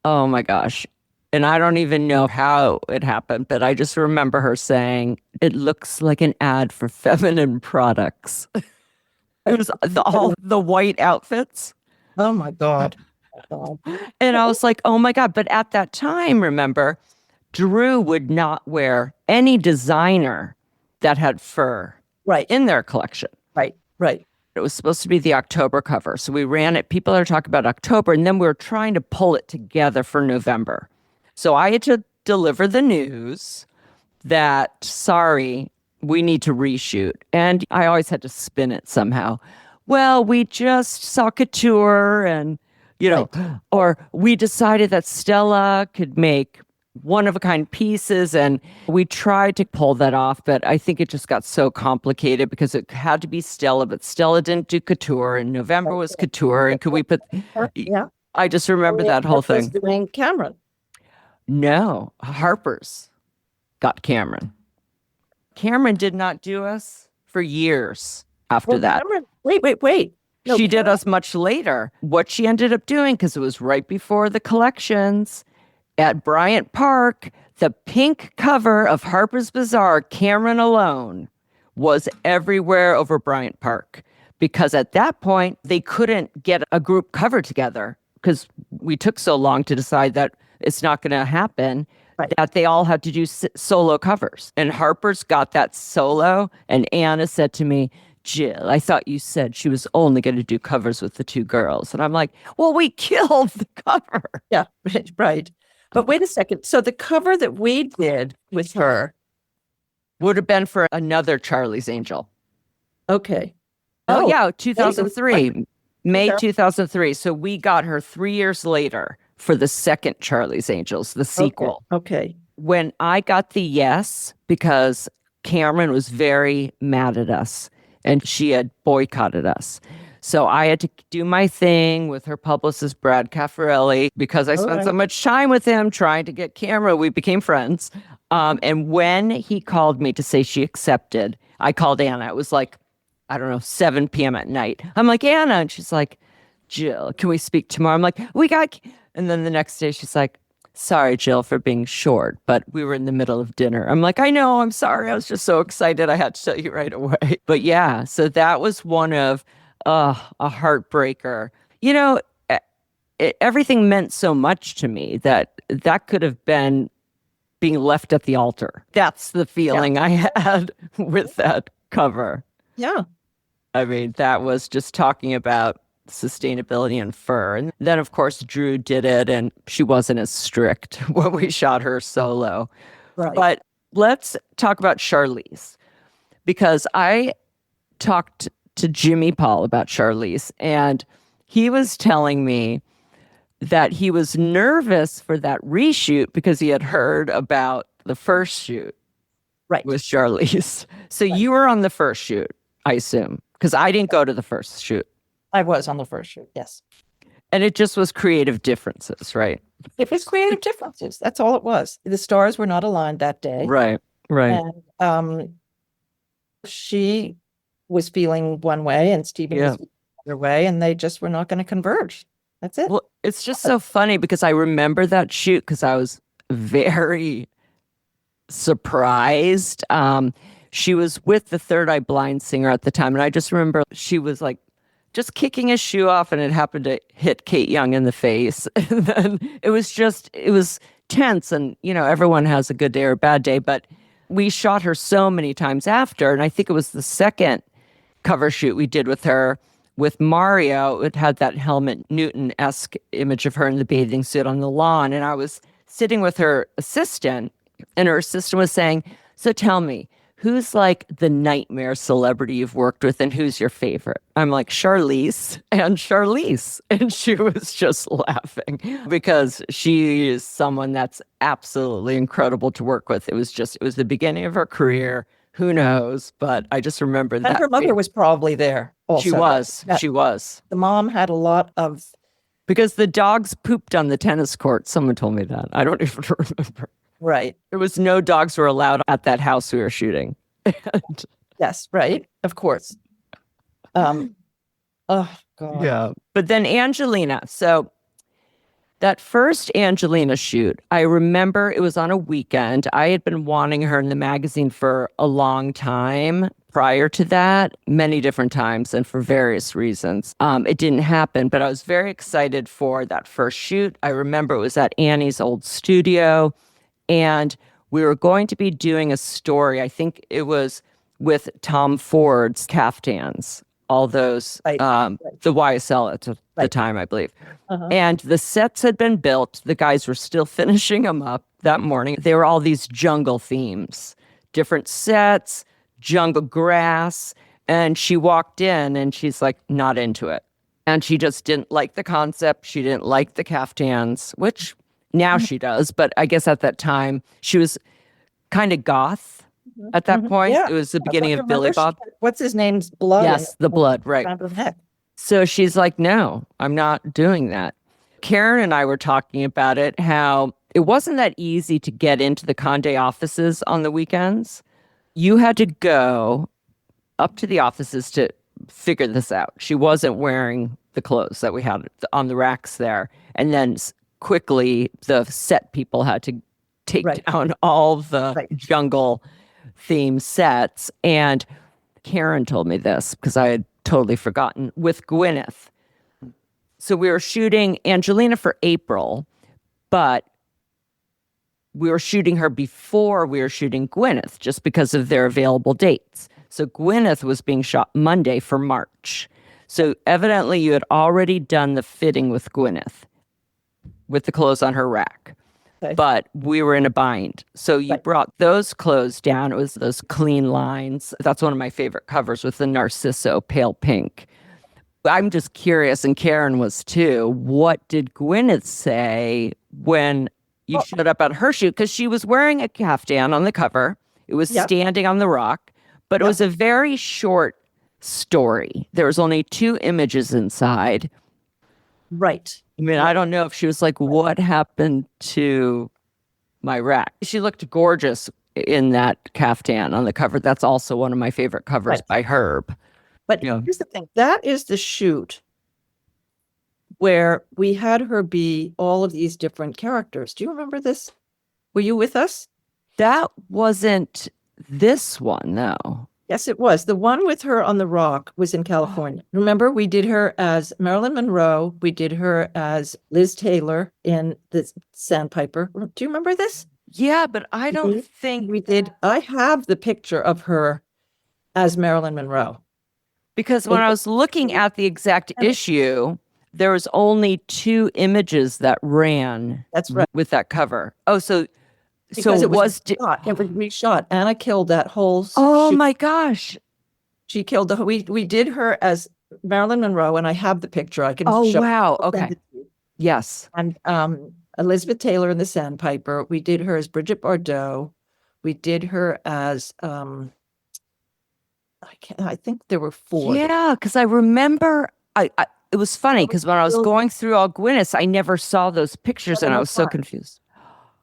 Oh my gosh. And I don't even know how it happened, but I just remember her saying, it looks like an ad for feminine products. It was all the white outfits. Oh my God. And I was like, oh my God. But at that time, remember, Drew would not wear any designer that had fur in their collection. Right. It was supposed to be the October cover. So we ran it. People are talking about October, and then we were trying to pull it together for November. So I had to deliver the news that, sorry, we need to reshoot. And I always had to spin it somehow. Well, we just saw couture and, or we decided that Stella could make one-of-a-kind pieces, and we tried to pull that off, but I think it just got so complicated because it had to be Stella, but Stella didn't do couture, and November was couture, and could we put... Yeah. I just remember that whole thing. Doing Cameron. No, Harper's got Cameron. Cameron did not do us for years after that. Cameron, wait. No, she did us much later. What she ended up doing, because it was right before the collections, at Bryant Park, the pink cover of Harper's Bazaar, Cameron alone, was everywhere over Bryant Park. Because at that point, they couldn't get a group cover together because we took so long to decide that it's not going to happen, that they all had to do solo covers. And Harper's got that solo. And Anna said to me, Jill, I thought you said she was only going to do covers with the two girls. And I'm like, well, we killed the cover. Yeah, right. But wait a second. So the cover that we did with her would have been for another Charlie's Angel. Okay. Oh yeah, 2003. May 2003. So we got her 3 years later for the second Charlie's Angels, the sequel. Okay. When I got the yes, because Cameron was very mad at us and she had boycotted us. So I had to do my thing with her publicist, Brad Caffarelli, because I spent so much time with him trying to get Cameron. We became friends. And when he called me to say she accepted, I called Anna. It was like, I don't know, 7 p.m. at night. I'm like, Anna. And she's like, Jill, can we speak tomorrow? I'm like, we got... And then the next day she's like, sorry, Jill, for being short, but we were in the middle of dinner. I'm like, I know, I'm sorry. I was just so excited. I had to tell you right away. But yeah, so that was one of a heartbreaker. Everything meant so much to me that could have been being left at the altar. That's the feeling I had with that cover. Yeah. I mean, that was just talking about sustainability and fur. And then, of course, Drew did it, and she wasn't as strict when we shot her solo. Right. But let's talk about Charlize, because I talked to Jimmy Paul about Charlize, and he was telling me that he was nervous for that reshoot because he had heard about the first shoot with Charlize. So you were on the first shoot, I assume, because I didn't go to the first shoot. I was on the first shoot, yes. And it just was creative differences, right? It was creative differences. That's all it was. The stars were not aligned that day. Right. And she was feeling one way and Stephen was feeling another way, and they just were not going to converge. That's it. Well, it's just so funny because I remember that shoot because I was very surprised. She was with the Third Eye Blind singer at the time, and I just remember she was like just kicking his shoe off, and it happened to hit Kate Young in the face. And then it was tense, and everyone has a good day or a bad day, but we shot her so many times after, and I think it was the second cover shoot we did with her with Mario, it had that Helmut Newton-esque image of her in the bathing suit on the lawn. And I was sitting with her assistant, and her assistant was saying, so tell me, who's like the nightmare celebrity you've worked with and who's your favorite? I'm like, Charlize and Charlize. And she was just laughing because she is someone that's absolutely incredible to work with. It was the beginning of her career. Who knows? But I just remember that. And her mother was probably there also. She was. The mom had a lot of... Because the dogs pooped on the tennis court. Someone told me that. I don't even remember. Right. There was no dogs were allowed at that house we were shooting. Yes, right. Of course. Oh, God. Yeah. But then Angelina. So that first Angelina shoot, I remember it was on a weekend. I had been wanting her in the magazine for a long time prior to that, many different times and for various reasons. It didn't happen, but I was very excited for that first shoot. I remember it was at Annie's old studio, and we were going to be doing a story. I think it was with Tom Ford's caftans, all those, Right. the YSL at the time, I believe. Uh-huh. And the sets had been built. The guys were still finishing them up that morning. They were all these jungle themes, different sets, jungle grass. And she walked in and she's like, not into it. And she just didn't like the concept. She didn't like the caftans, which now she does. But I guess at that time, she was kind of goth at that point. Yeah. It was the beginning of Billy Bob. What's his name's blood? Yes, the blood, right. Kind of heck. So she's like, no, I'm not doing that. Karen and I were talking about it, how it wasn't that easy to get into the Condé offices on the weekends. You had to go up to the offices to figure this out. She wasn't wearing the clothes that we had on the racks there. And then quickly, the set people had to take down all the jungle theme sets. And Karen told me this because I had totally forgotten, with Gwyneth. So we were shooting Angelina for April, but we were shooting her before we were shooting Gwyneth just because of their available dates. So Gwyneth was being shot Monday for March. So evidently you had already done the fitting with Gwyneth with the clothes on her rack. Okay. But we were in a bind. So you brought those clothes down. It was those clean lines. That's one of my favorite covers with the Narciso pale pink. I'm just curious, and Karen was too. What did Gwyneth say when you showed up at her shoot? Because she was wearing a caftan on the cover. It was standing on the rock, but it was a very short story. There was only 2 images inside. Right. I mean, I don't know if she was like, what happened to my rack? She looked gorgeous in that caftan on the cover. That's also one of my favorite covers by Herb. But here's the thing. That is the shoot where we had her be all of these different characters. Do you remember this? Were you with us? That wasn't this one, no. Yes, it was. The one with her on the rock was in California. Remember, we did her as Marilyn Monroe. We did her as Liz Taylor in The Sandpiper. Do you remember this? Yeah, but I don't think we did. I have the picture of her as Marilyn Monroe. Because when I was looking at the exact issue, there was only 2 images that ran. That's right. With that cover. Oh, so it was reshot. Anna killed that whole Oh shoot. My gosh. She killed we did her as Marilyn Monroe, and I have the picture. I can show. Wow. Okay. Yes. And Elizabeth Taylor in The Sandpiper. We did her as Bridget Bardot. We did her as I think there were 4. Yeah, because I remember it was funny because when I was going through all Gwyneth's, I never saw those pictures and I was so confused.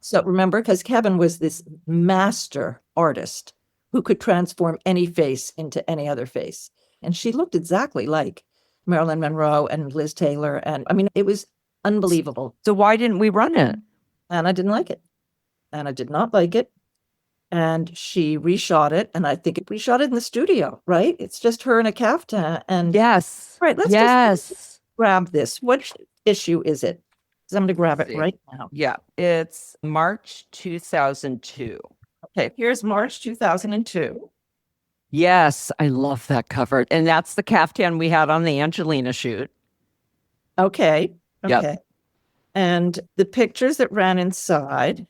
So remember, because Kevin was this master artist who could transform any face into any other face. And she looked exactly like Marilyn Monroe and Liz Taylor. And I mean, it was unbelievable. So why didn't we run it? Anna didn't like it. Anna did not like it. And she reshot it. And I think we shot it in the studio, right? It's just her in a caftan. And yes. Right. Let's just grab this. What issue is it? I'm going to grab it right now. Yeah. It's March 2002. Okay. Here's March 2002. Yes, I love that cover. And that's the caftan we had on the Angelina shoot. Okay. Yep. Okay. And the pictures that ran inside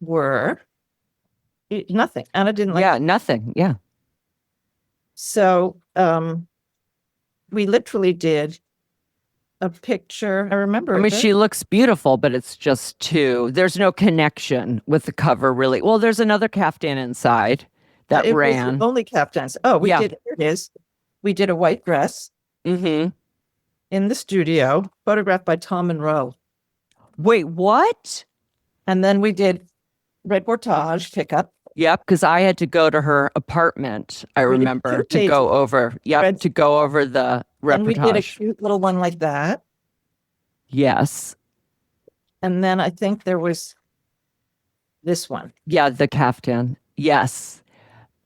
were nothing. Anna didn't like. Yeah, nothing. Yeah. So we literally did a picture. I remember. I mean, she looks beautiful, but it's just there's no connection with the cover, really. Well, there's another caftan inside that it ran. was the only caftans. Oh, we Yeah. did. Here it is. We did a white dress Mm-hmm. in the studio, photographed by Tom Monroe. Wait, what? And then we did reportage pickup. Yep, because I had to go to her apartment, I We did remember, 2 to go pages. over, to go over the And we did a reportage. cute little one like that. Yes. And then I think there was this one. Yeah, the caftan. Yes.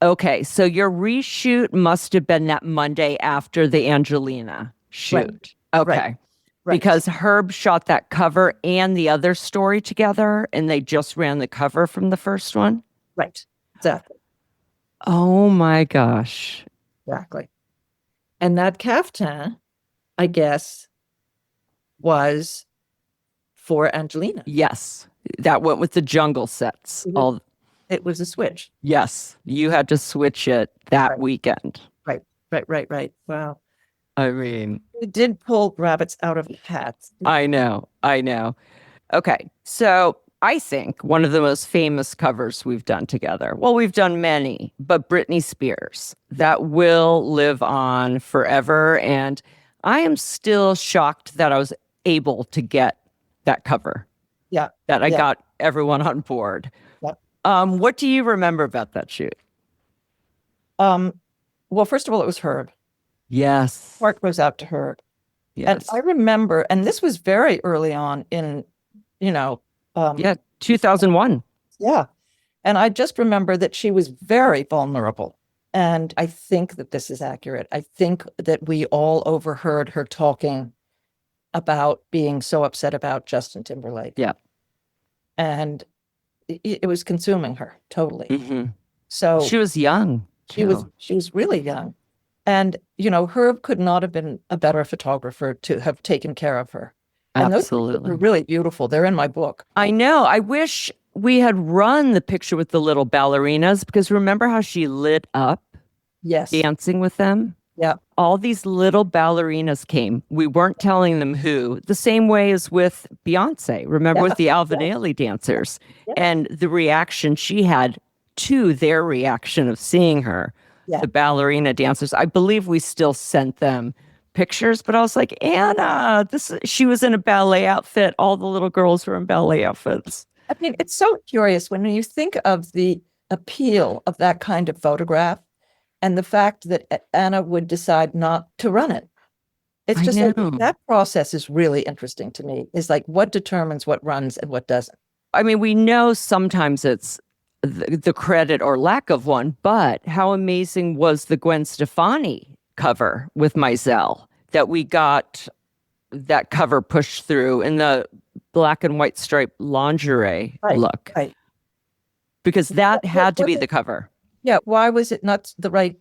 Okay, so your reshoot must have been that Monday after the Angelina shoot. Okay. Right. Because Herb shot that cover and the other story together, and they just ran the cover from the first one. Right. Exactly. Oh my gosh. Exactly. And that caftan, I guess, was for Angelina. Yes. That went with the jungle sets. Mhm. It was a switch. Yes. You had to switch it that Right. weekend. Right. Wow. I mean, We did pull rabbits out of hats. I know. Okay. So I think one of the most famous covers we've done together, well, we've done many, but Britney Spears, that will live on forever. And I am still shocked that I was able to get that cover. Yeah. That I Yeah. got everyone on board. Yep. What do you remember about that shoot? Well, first of all, it was Herb. Yes. Heart goes out to Herb. Yes. And I remember, and this was very early on in, Yeah, 2001. Yeah. And I just remember that she was very vulnerable. And I think that this is accurate. I think that we all overheard her talking about being so upset about Justin Timberlake. Yeah. And it was consuming her totally. Mm-hmm. So She was young. she was really young. And, Herb could not have been a better photographer to have taken care of her. And those pictures Absolutely. were really beautiful. They're in my book. I know. I wish we had run the picture with the little ballerinas, because remember how she lit up Yes. dancing with them? Yeah. All these little ballerinas came. We weren't telling them who. The same way as with Beyonce. Remember with the Alvin Ailey dancers and the reaction she had to their reaction of seeing her, the ballerina dancers. I believe we still sent them pictures, but I was like, Anna, she was in a ballet outfit. All the little girls were in ballet outfits. I mean, it's so curious when you think of the appeal of that kind of photograph and the fact that Anna would decide not to run it. It's I just know. that process is really interesting to me. Is like what determines what runs and what doesn't. I mean, we know sometimes it's the credit or lack of one, but how amazing was the Gwen Stefani cover with Meisel that we got that cover pushed through in the black and white striped lingerie look? Right. Because that had to be was the cover. Yeah. Why was it not the right?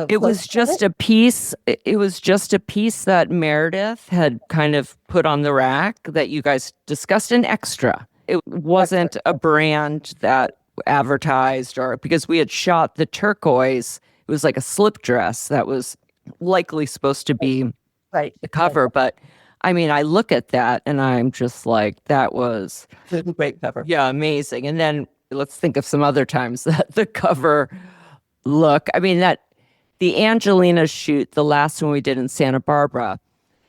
It was just a piece. It was just a piece that Meredith had kind of put on the rack that you guys discussed in extra. It wasn't a brand that advertised, or because we had shot the turquoise. It was like a slip dress that was likely supposed to be the cover. But I mean, I look at that and I'm just like, that was a great cover. Yeah, amazing. And then let's think of some other times that the cover look. I mean, that the Angelina shoot, the last one we did in Santa Barbara,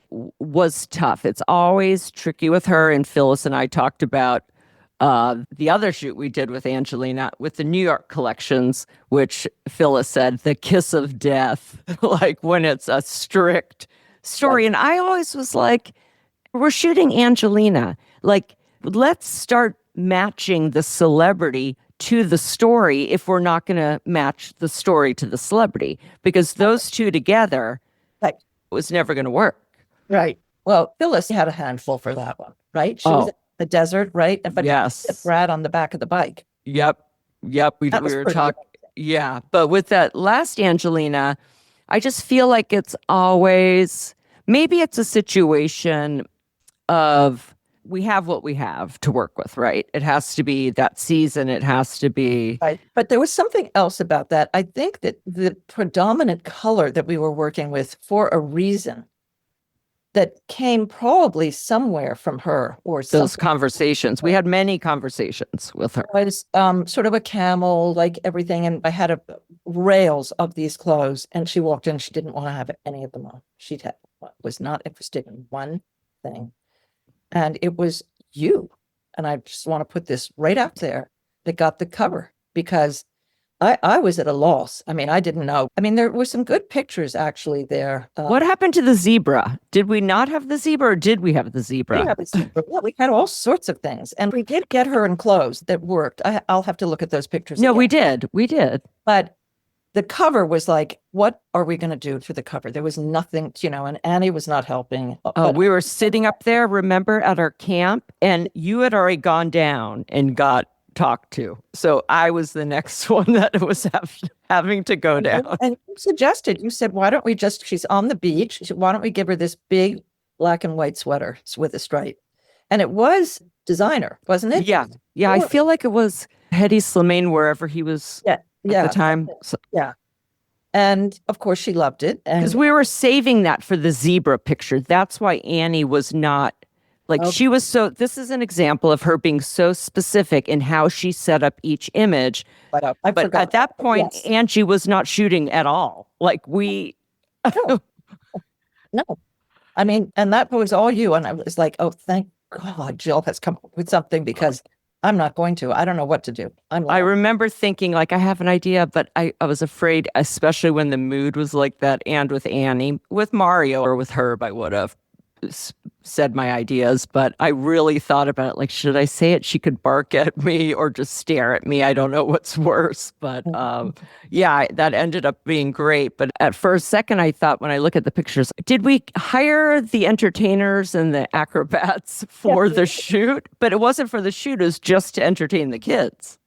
was tough. It's always tricky with her. And Phyllis and I talked about the other shoot we did with Angelina with the New York collections, which Phyllis said, the kiss of death, like when it's a strict story. And I always was like, we're shooting Angelina. Like, let's start matching the celebrity to the story if we're not going to match the story to the celebrity, because those two together was never going to work. Right. Well, Phyllis had a handful for that one, right? She was in the desert, right? But yes, Brad on the back of the bike. Yep. We were talking. Yeah. But with that last Angelina, I just feel like it's always, maybe it's a situation of we have what we have to work with, right? It has to be that season. It has to be. Right. But there was something else about that. I think that the predominant color that we were working with for a reason that came probably somewhere from her or Those something. conversations. We had many conversations with her. It was sort of a camel, like everything. And I had rails of these clothes. And she walked in, she didn't want to have any of them on. Was not interested in one thing. And it was you. And I just want to put this right out there that got the cover because I was at a loss. I mean, I didn't know. I mean, there were some good pictures actually there. What happened to the zebra? Did we not have the zebra or did we have the zebra? We have the zebra. Yeah, we had all sorts of things. And we did get her in clothes that worked. I'll have to look at those pictures. No, again. we did. We did. But the cover was like, what are we going to do for the cover? There was nothing, and Annie was not helping. Oh, we were sitting up there, remember, at our camp, and you had already gone down and got talked to. So I was the next one that was having to go down. And you said, why don't we she's on the beach. Why don't we give her this big black and white sweater with a stripe? And it was designer, wasn't it? Yeah. Yeah. I feel like it was Hedy Slimane wherever he was at the time. So, yeah. And of course she loved it. Because we were saving that for the zebra picture. That's why Annie was not she was this is an example of her being so specific in how she set up each image. But at that point, yes. Angie was not shooting at all. No. I mean, and that was all you. And I was like, oh, thank God Jill has come up with something because I'm not going to. I don't know what to do. I remember thinking I have an idea, but I was afraid, especially when the mood was like that. And with Annie, with Mario or with Herb, I would have said my ideas, but I really thought about it. Should I say it? She could bark at me or just stare at me. I don't know what's worse, but that ended up being great. But at first second, I thought when I look at the pictures, did we hire the entertainers and the acrobats for the shoot? But it wasn't for the shoot. It was just to entertain the kids.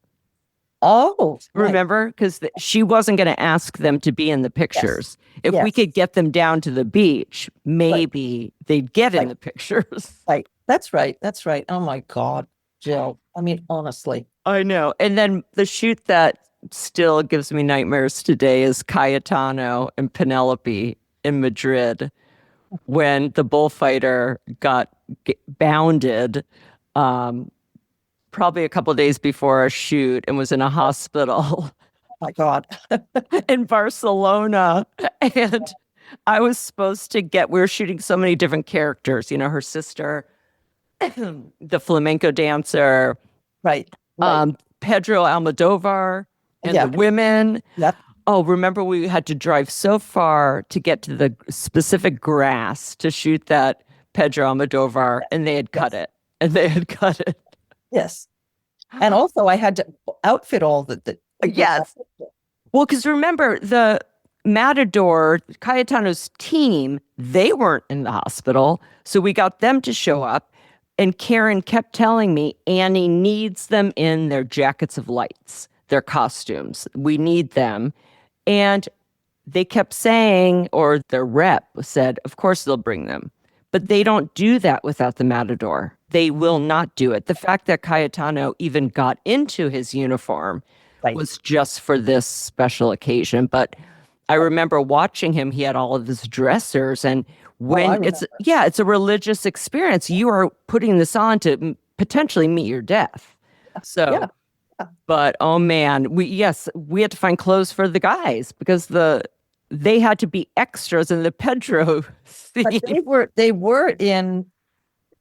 Oh, remember? Because she wasn't going to ask them to be in the pictures. Yes. If we could get them down to the beach, maybe they'd get in the pictures. Right. That's right. That's right. Oh my God, Jill. I mean, honestly. I know. And then the shoot that still gives me nightmares today is Cayetano and Penelope in Madrid when the bullfighter got bounded. Probably a couple of days before our shoot and was in a hospital. Oh my God. in Barcelona. And I was supposed to we were shooting so many different characters, her sister, the flamenco dancer, right. Pedro Almodovar and the women. Yep. Oh, remember we had to drive so far to get to the specific grass to shoot that Pedro Almodovar and they had cut it. And they had cut it. Yes. And also I had to outfit all the yes. Well, because remember the Matador, Cayetano's team, they weren't in the hospital. So we got them to show up. And Karen kept telling me, Annie needs them in their jackets of lights, their costumes. We need them. And they kept saying, or their rep said, of course they'll bring them. But they don't do that without the Matador. They will not do it. The fact that Cayetano even got into his uniform was just for this special occasion. But I remember watching him. He had all of his dressers. And when it's a religious experience. You are putting this on to potentially meet your death. So, but oh man, we had to find clothes for the guys because they had to be extras in the Pedro scene. But they were in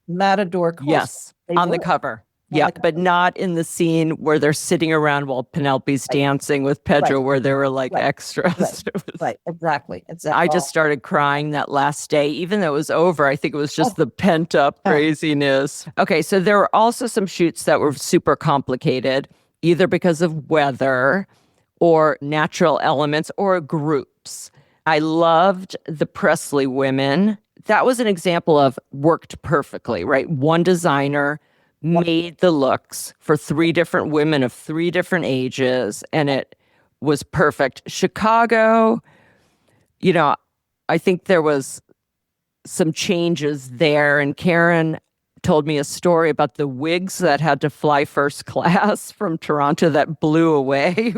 Matador costumes. Yes, on the cover. Yeah, but not in the scene where they're sitting around while Penelope's dancing with Pedro, where they were extras. Right, exactly. I just started crying that last day, even though it was over. I think it was just the pent up craziness. Okay, so there were also some shoots that were super complicated, either because of weather or natural elements or groups. I loved the Presley women. That was an example of worked perfectly, right? One designer made the looks for 3 different women of 3 different ages, and it was perfect. Chicago, you know, I think there was some changes there. And Karen told me a story about the wigs that had to fly first class from Toronto that blew away.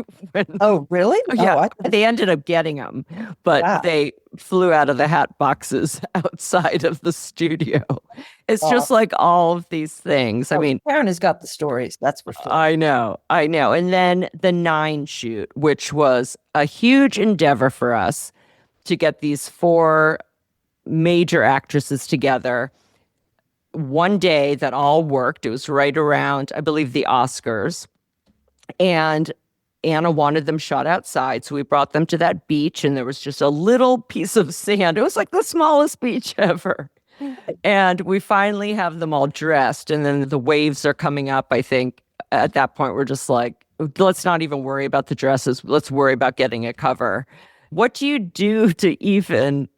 Oh, really? Yeah, they ended up getting them, but Wow. they flew out of the hat boxes outside of the studio. It's just like all of these things. I mean, Karen has got the stories, that's for sure. I know. And then the 9 shoot, which was a huge endeavor for us to get these 4 major actresses together. One day that all worked. It was right around, I believe, the Oscars. And Anna wanted them shot outside. So we brought them to that beach, and there was just a little piece of sand. It was like the smallest beach ever. And we finally have them all dressed. And then the waves are coming up. I think at that point, we're just like, let's not even worry about the dresses. Let's worry about getting a cover. What do you do to even...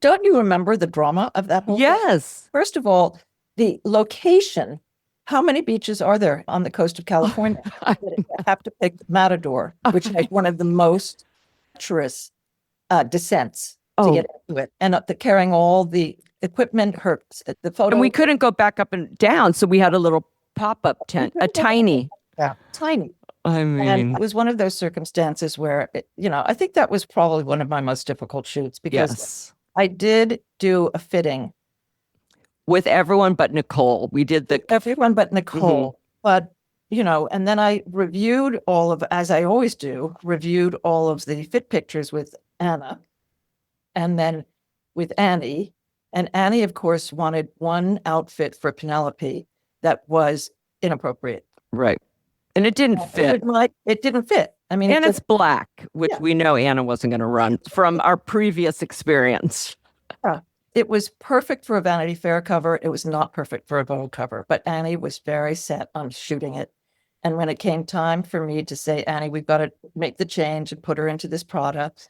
Don't you remember the drama of that whole thing? Yes. First of all, the location. How many beaches are there on the coast of California? You have to pick Matador, which is one of the most treacherous descents to get into it. And carrying all the equipment, the photo. And we couldn't go back up and down, so we had a little pop-up tent, a tiny. Yeah, tiny. I mean, and it was one of those circumstances where, I think that was probably one of my most difficult shoots because I did do a fitting. With everyone but Nicole. We did everyone but Nicole. But, and then I reviewed as I always do, reviewed all of the fit pictures with Anna and then with Annie. And Annie, of course, wanted one outfit for Penelope that was inappropriate. Right. And it didn't fit. It didn't fit. I mean, and it's black, which we know Anna wasn't going to run from our previous experience. It was perfect for a Vanity Fair cover. It was not perfect for a Vogue cover, but Annie was very set on shooting it. And when it came time for me to say, Annie, we've got to make the change and put her into this product,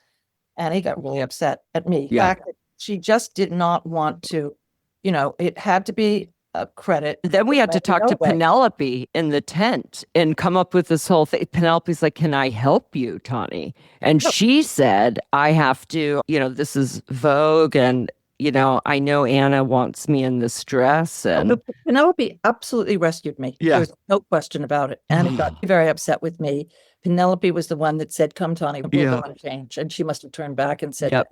Annie got really upset at me. Yeah. In fact, she just did not want to, it had to be a credit. Then we had to talk to Penelope in the tent and come up with this whole thing. Penelope's like, can I help you, Tawny? And she said, I have to, this is Vogue and I know Anna wants me in this dress. And Penelope absolutely rescued me. Yeah. There was no question about it. Anna got very upset with me. Penelope was the one that said, come, Tawny, we're going to change. And she must have turned back and said,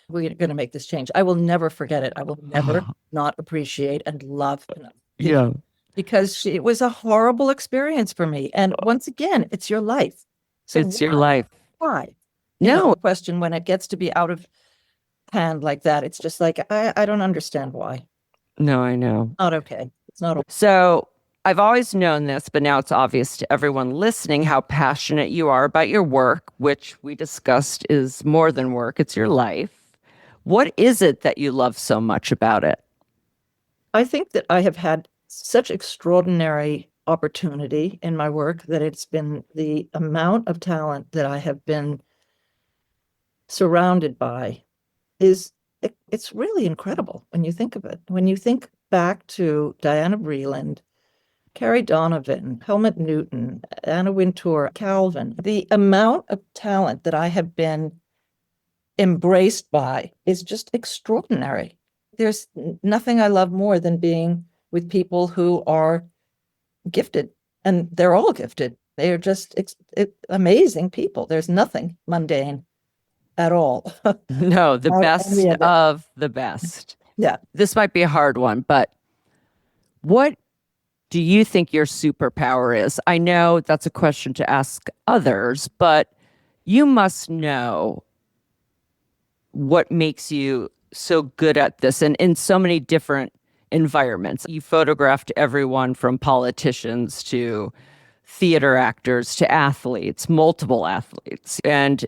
we're going to make this change. I will never forget it. I will never not appreciate and love Penelope. Yeah. Because it was a horrible experience for me. And once again, it's your life. So it's your life. Why? No. Question when it gets to be out of hand like that, it's just like I don't understand why. No, I know. Not okay. It's not okay. So I've always known this, but now it's obvious to everyone listening how passionate you are about your work, which we discussed is more than work. It's your life. What is it that you love so much about it? I think that I have had such extraordinary opportunity in my work that it's been the amount of talent that I have been surrounded by it's really incredible when you think of it. When you think back to Diana Vreeland, Carrie Donovan, Helmut Newton, Anna Wintour, Calvin, the amount of talent that I have been embraced by is just extraordinary. There's nothing I love more than being with people who are gifted, and they're all gifted. They are just amazing people. There's nothing mundane at all. No, the best of the best. Yeah. This might be a hard one, but what do you think your superpower is? I know that's a question to ask others, but you must know what makes you so good at this and in so many different environments. You photographed everyone from politicians to theater actors to athletes, multiple athletes, and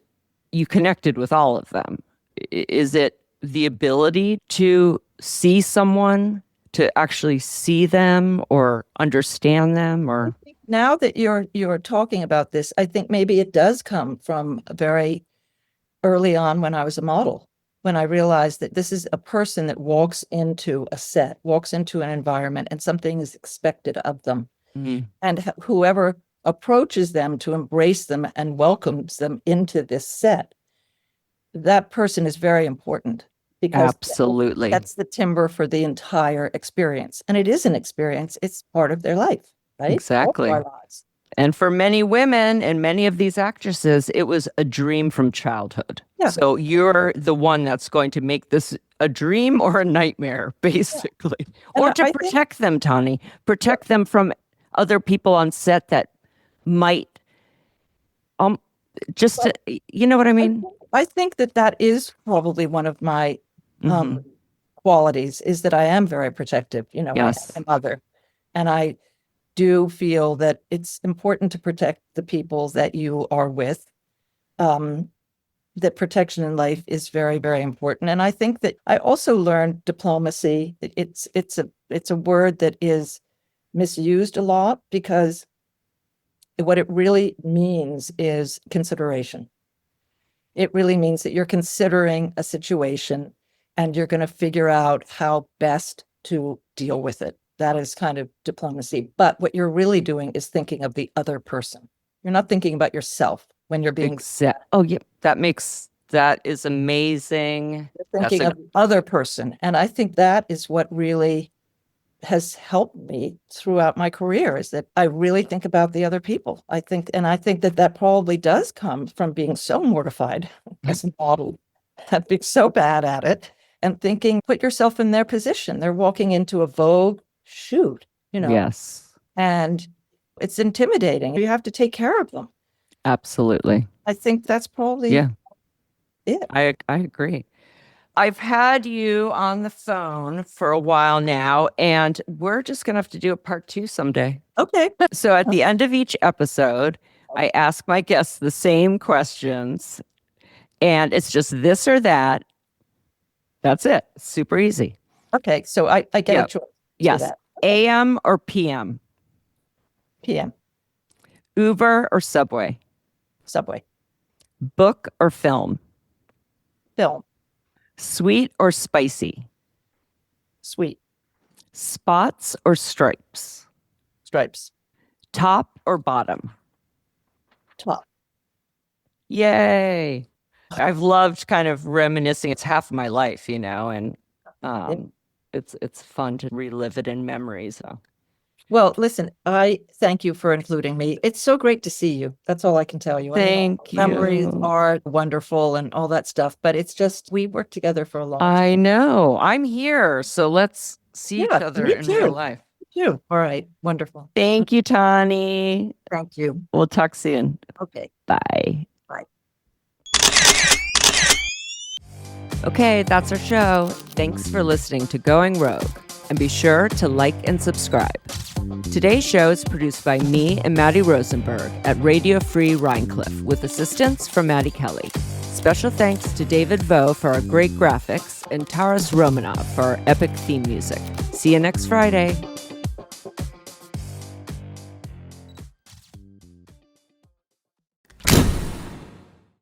you connected with all of them. Is it the ability to see someone, to actually see them or understand them? Or now that you're talking about this, I think maybe it does come from very early on when I was a model, when I realized that this is a person that walks into a set, walks into an environment, and something is expected of them. Mm-hmm. And whoever approaches them to embrace them and welcomes them into this set, that person is very important, because Absolutely. that's the timber for the entire experience. And it is an experience. It's part of their life, right? Exactly. All of our lives. And for many women and many of these actresses, it was a dream from childhood. Yeah. So you're the one that's going to make this a dream or a nightmare, basically. And Or to I think- protect them, Tonne. Protect them from other people on set that might you know what I mean? I think that is probably one of my Mhm. qualities, is that I am very protective. You know, Yes. I'm a mother, and I do feel that it's important to protect the people that you are with. That protection in life is very, very important. And I think that I also learned diplomacy. It's a word that is misused a lot, because what it really means is consideration. It really means that you're considering a situation and you're going to figure out how best to deal with it. That is kind of diplomacy. But what you're really doing is thinking of the other person. You're not thinking about yourself when you're being Oh, yeah. That is amazing. thinking of the other person. And I think that is what really has helped me throughout my career, is that I really think about the other people. I think that probably does come from being so mortified as a model, and being so bad at it, and thinking, put yourself in their position. They're walking into a Vogue shoot, you know. Yes. And it's intimidating. You have to take care of them. Absolutely. I think that's probably it. I agree. I've had you on the phone for a while now, and we're just going to have to do a part 2 someday. Okay. So at the end of each episode, I ask my guests the same questions, and it's just this or that. That's it. Super easy. Okay. So I get Yeah. a choice. Yes. That. AM or PM? PM. Uber or Subway? Subway. Book or film? Film. Sweet or spicy? Sweet. Spots or stripes? Stripes. Top or bottom? Top. Yay. I've loved kind of reminiscing. It's half of my life, you know, and it's fun to relive it in memory. So, Well, listen, I thank you for including me. It's so great to see you. That's all I can tell you. Thank you. Memories are wonderful and all that stuff, but it's just, we worked together for a long time. I know. I'm here. So let's see each Yeah, other me in too. real life. You. All right. Wonderful. Thank you, Tonne. Thank you. We'll talk soon. Okay. Bye. Bye. Okay, that's our show. Thanks for listening to Going Rogue. And be sure to like and subscribe. Today's show is produced by me and Maddie Rosenberg at Radio Free Rhinecliff, with assistance from Maddie Kelly. Special thanks to David Vo for our great graphics and Taras Romanov for our epic theme music. See you next Friday.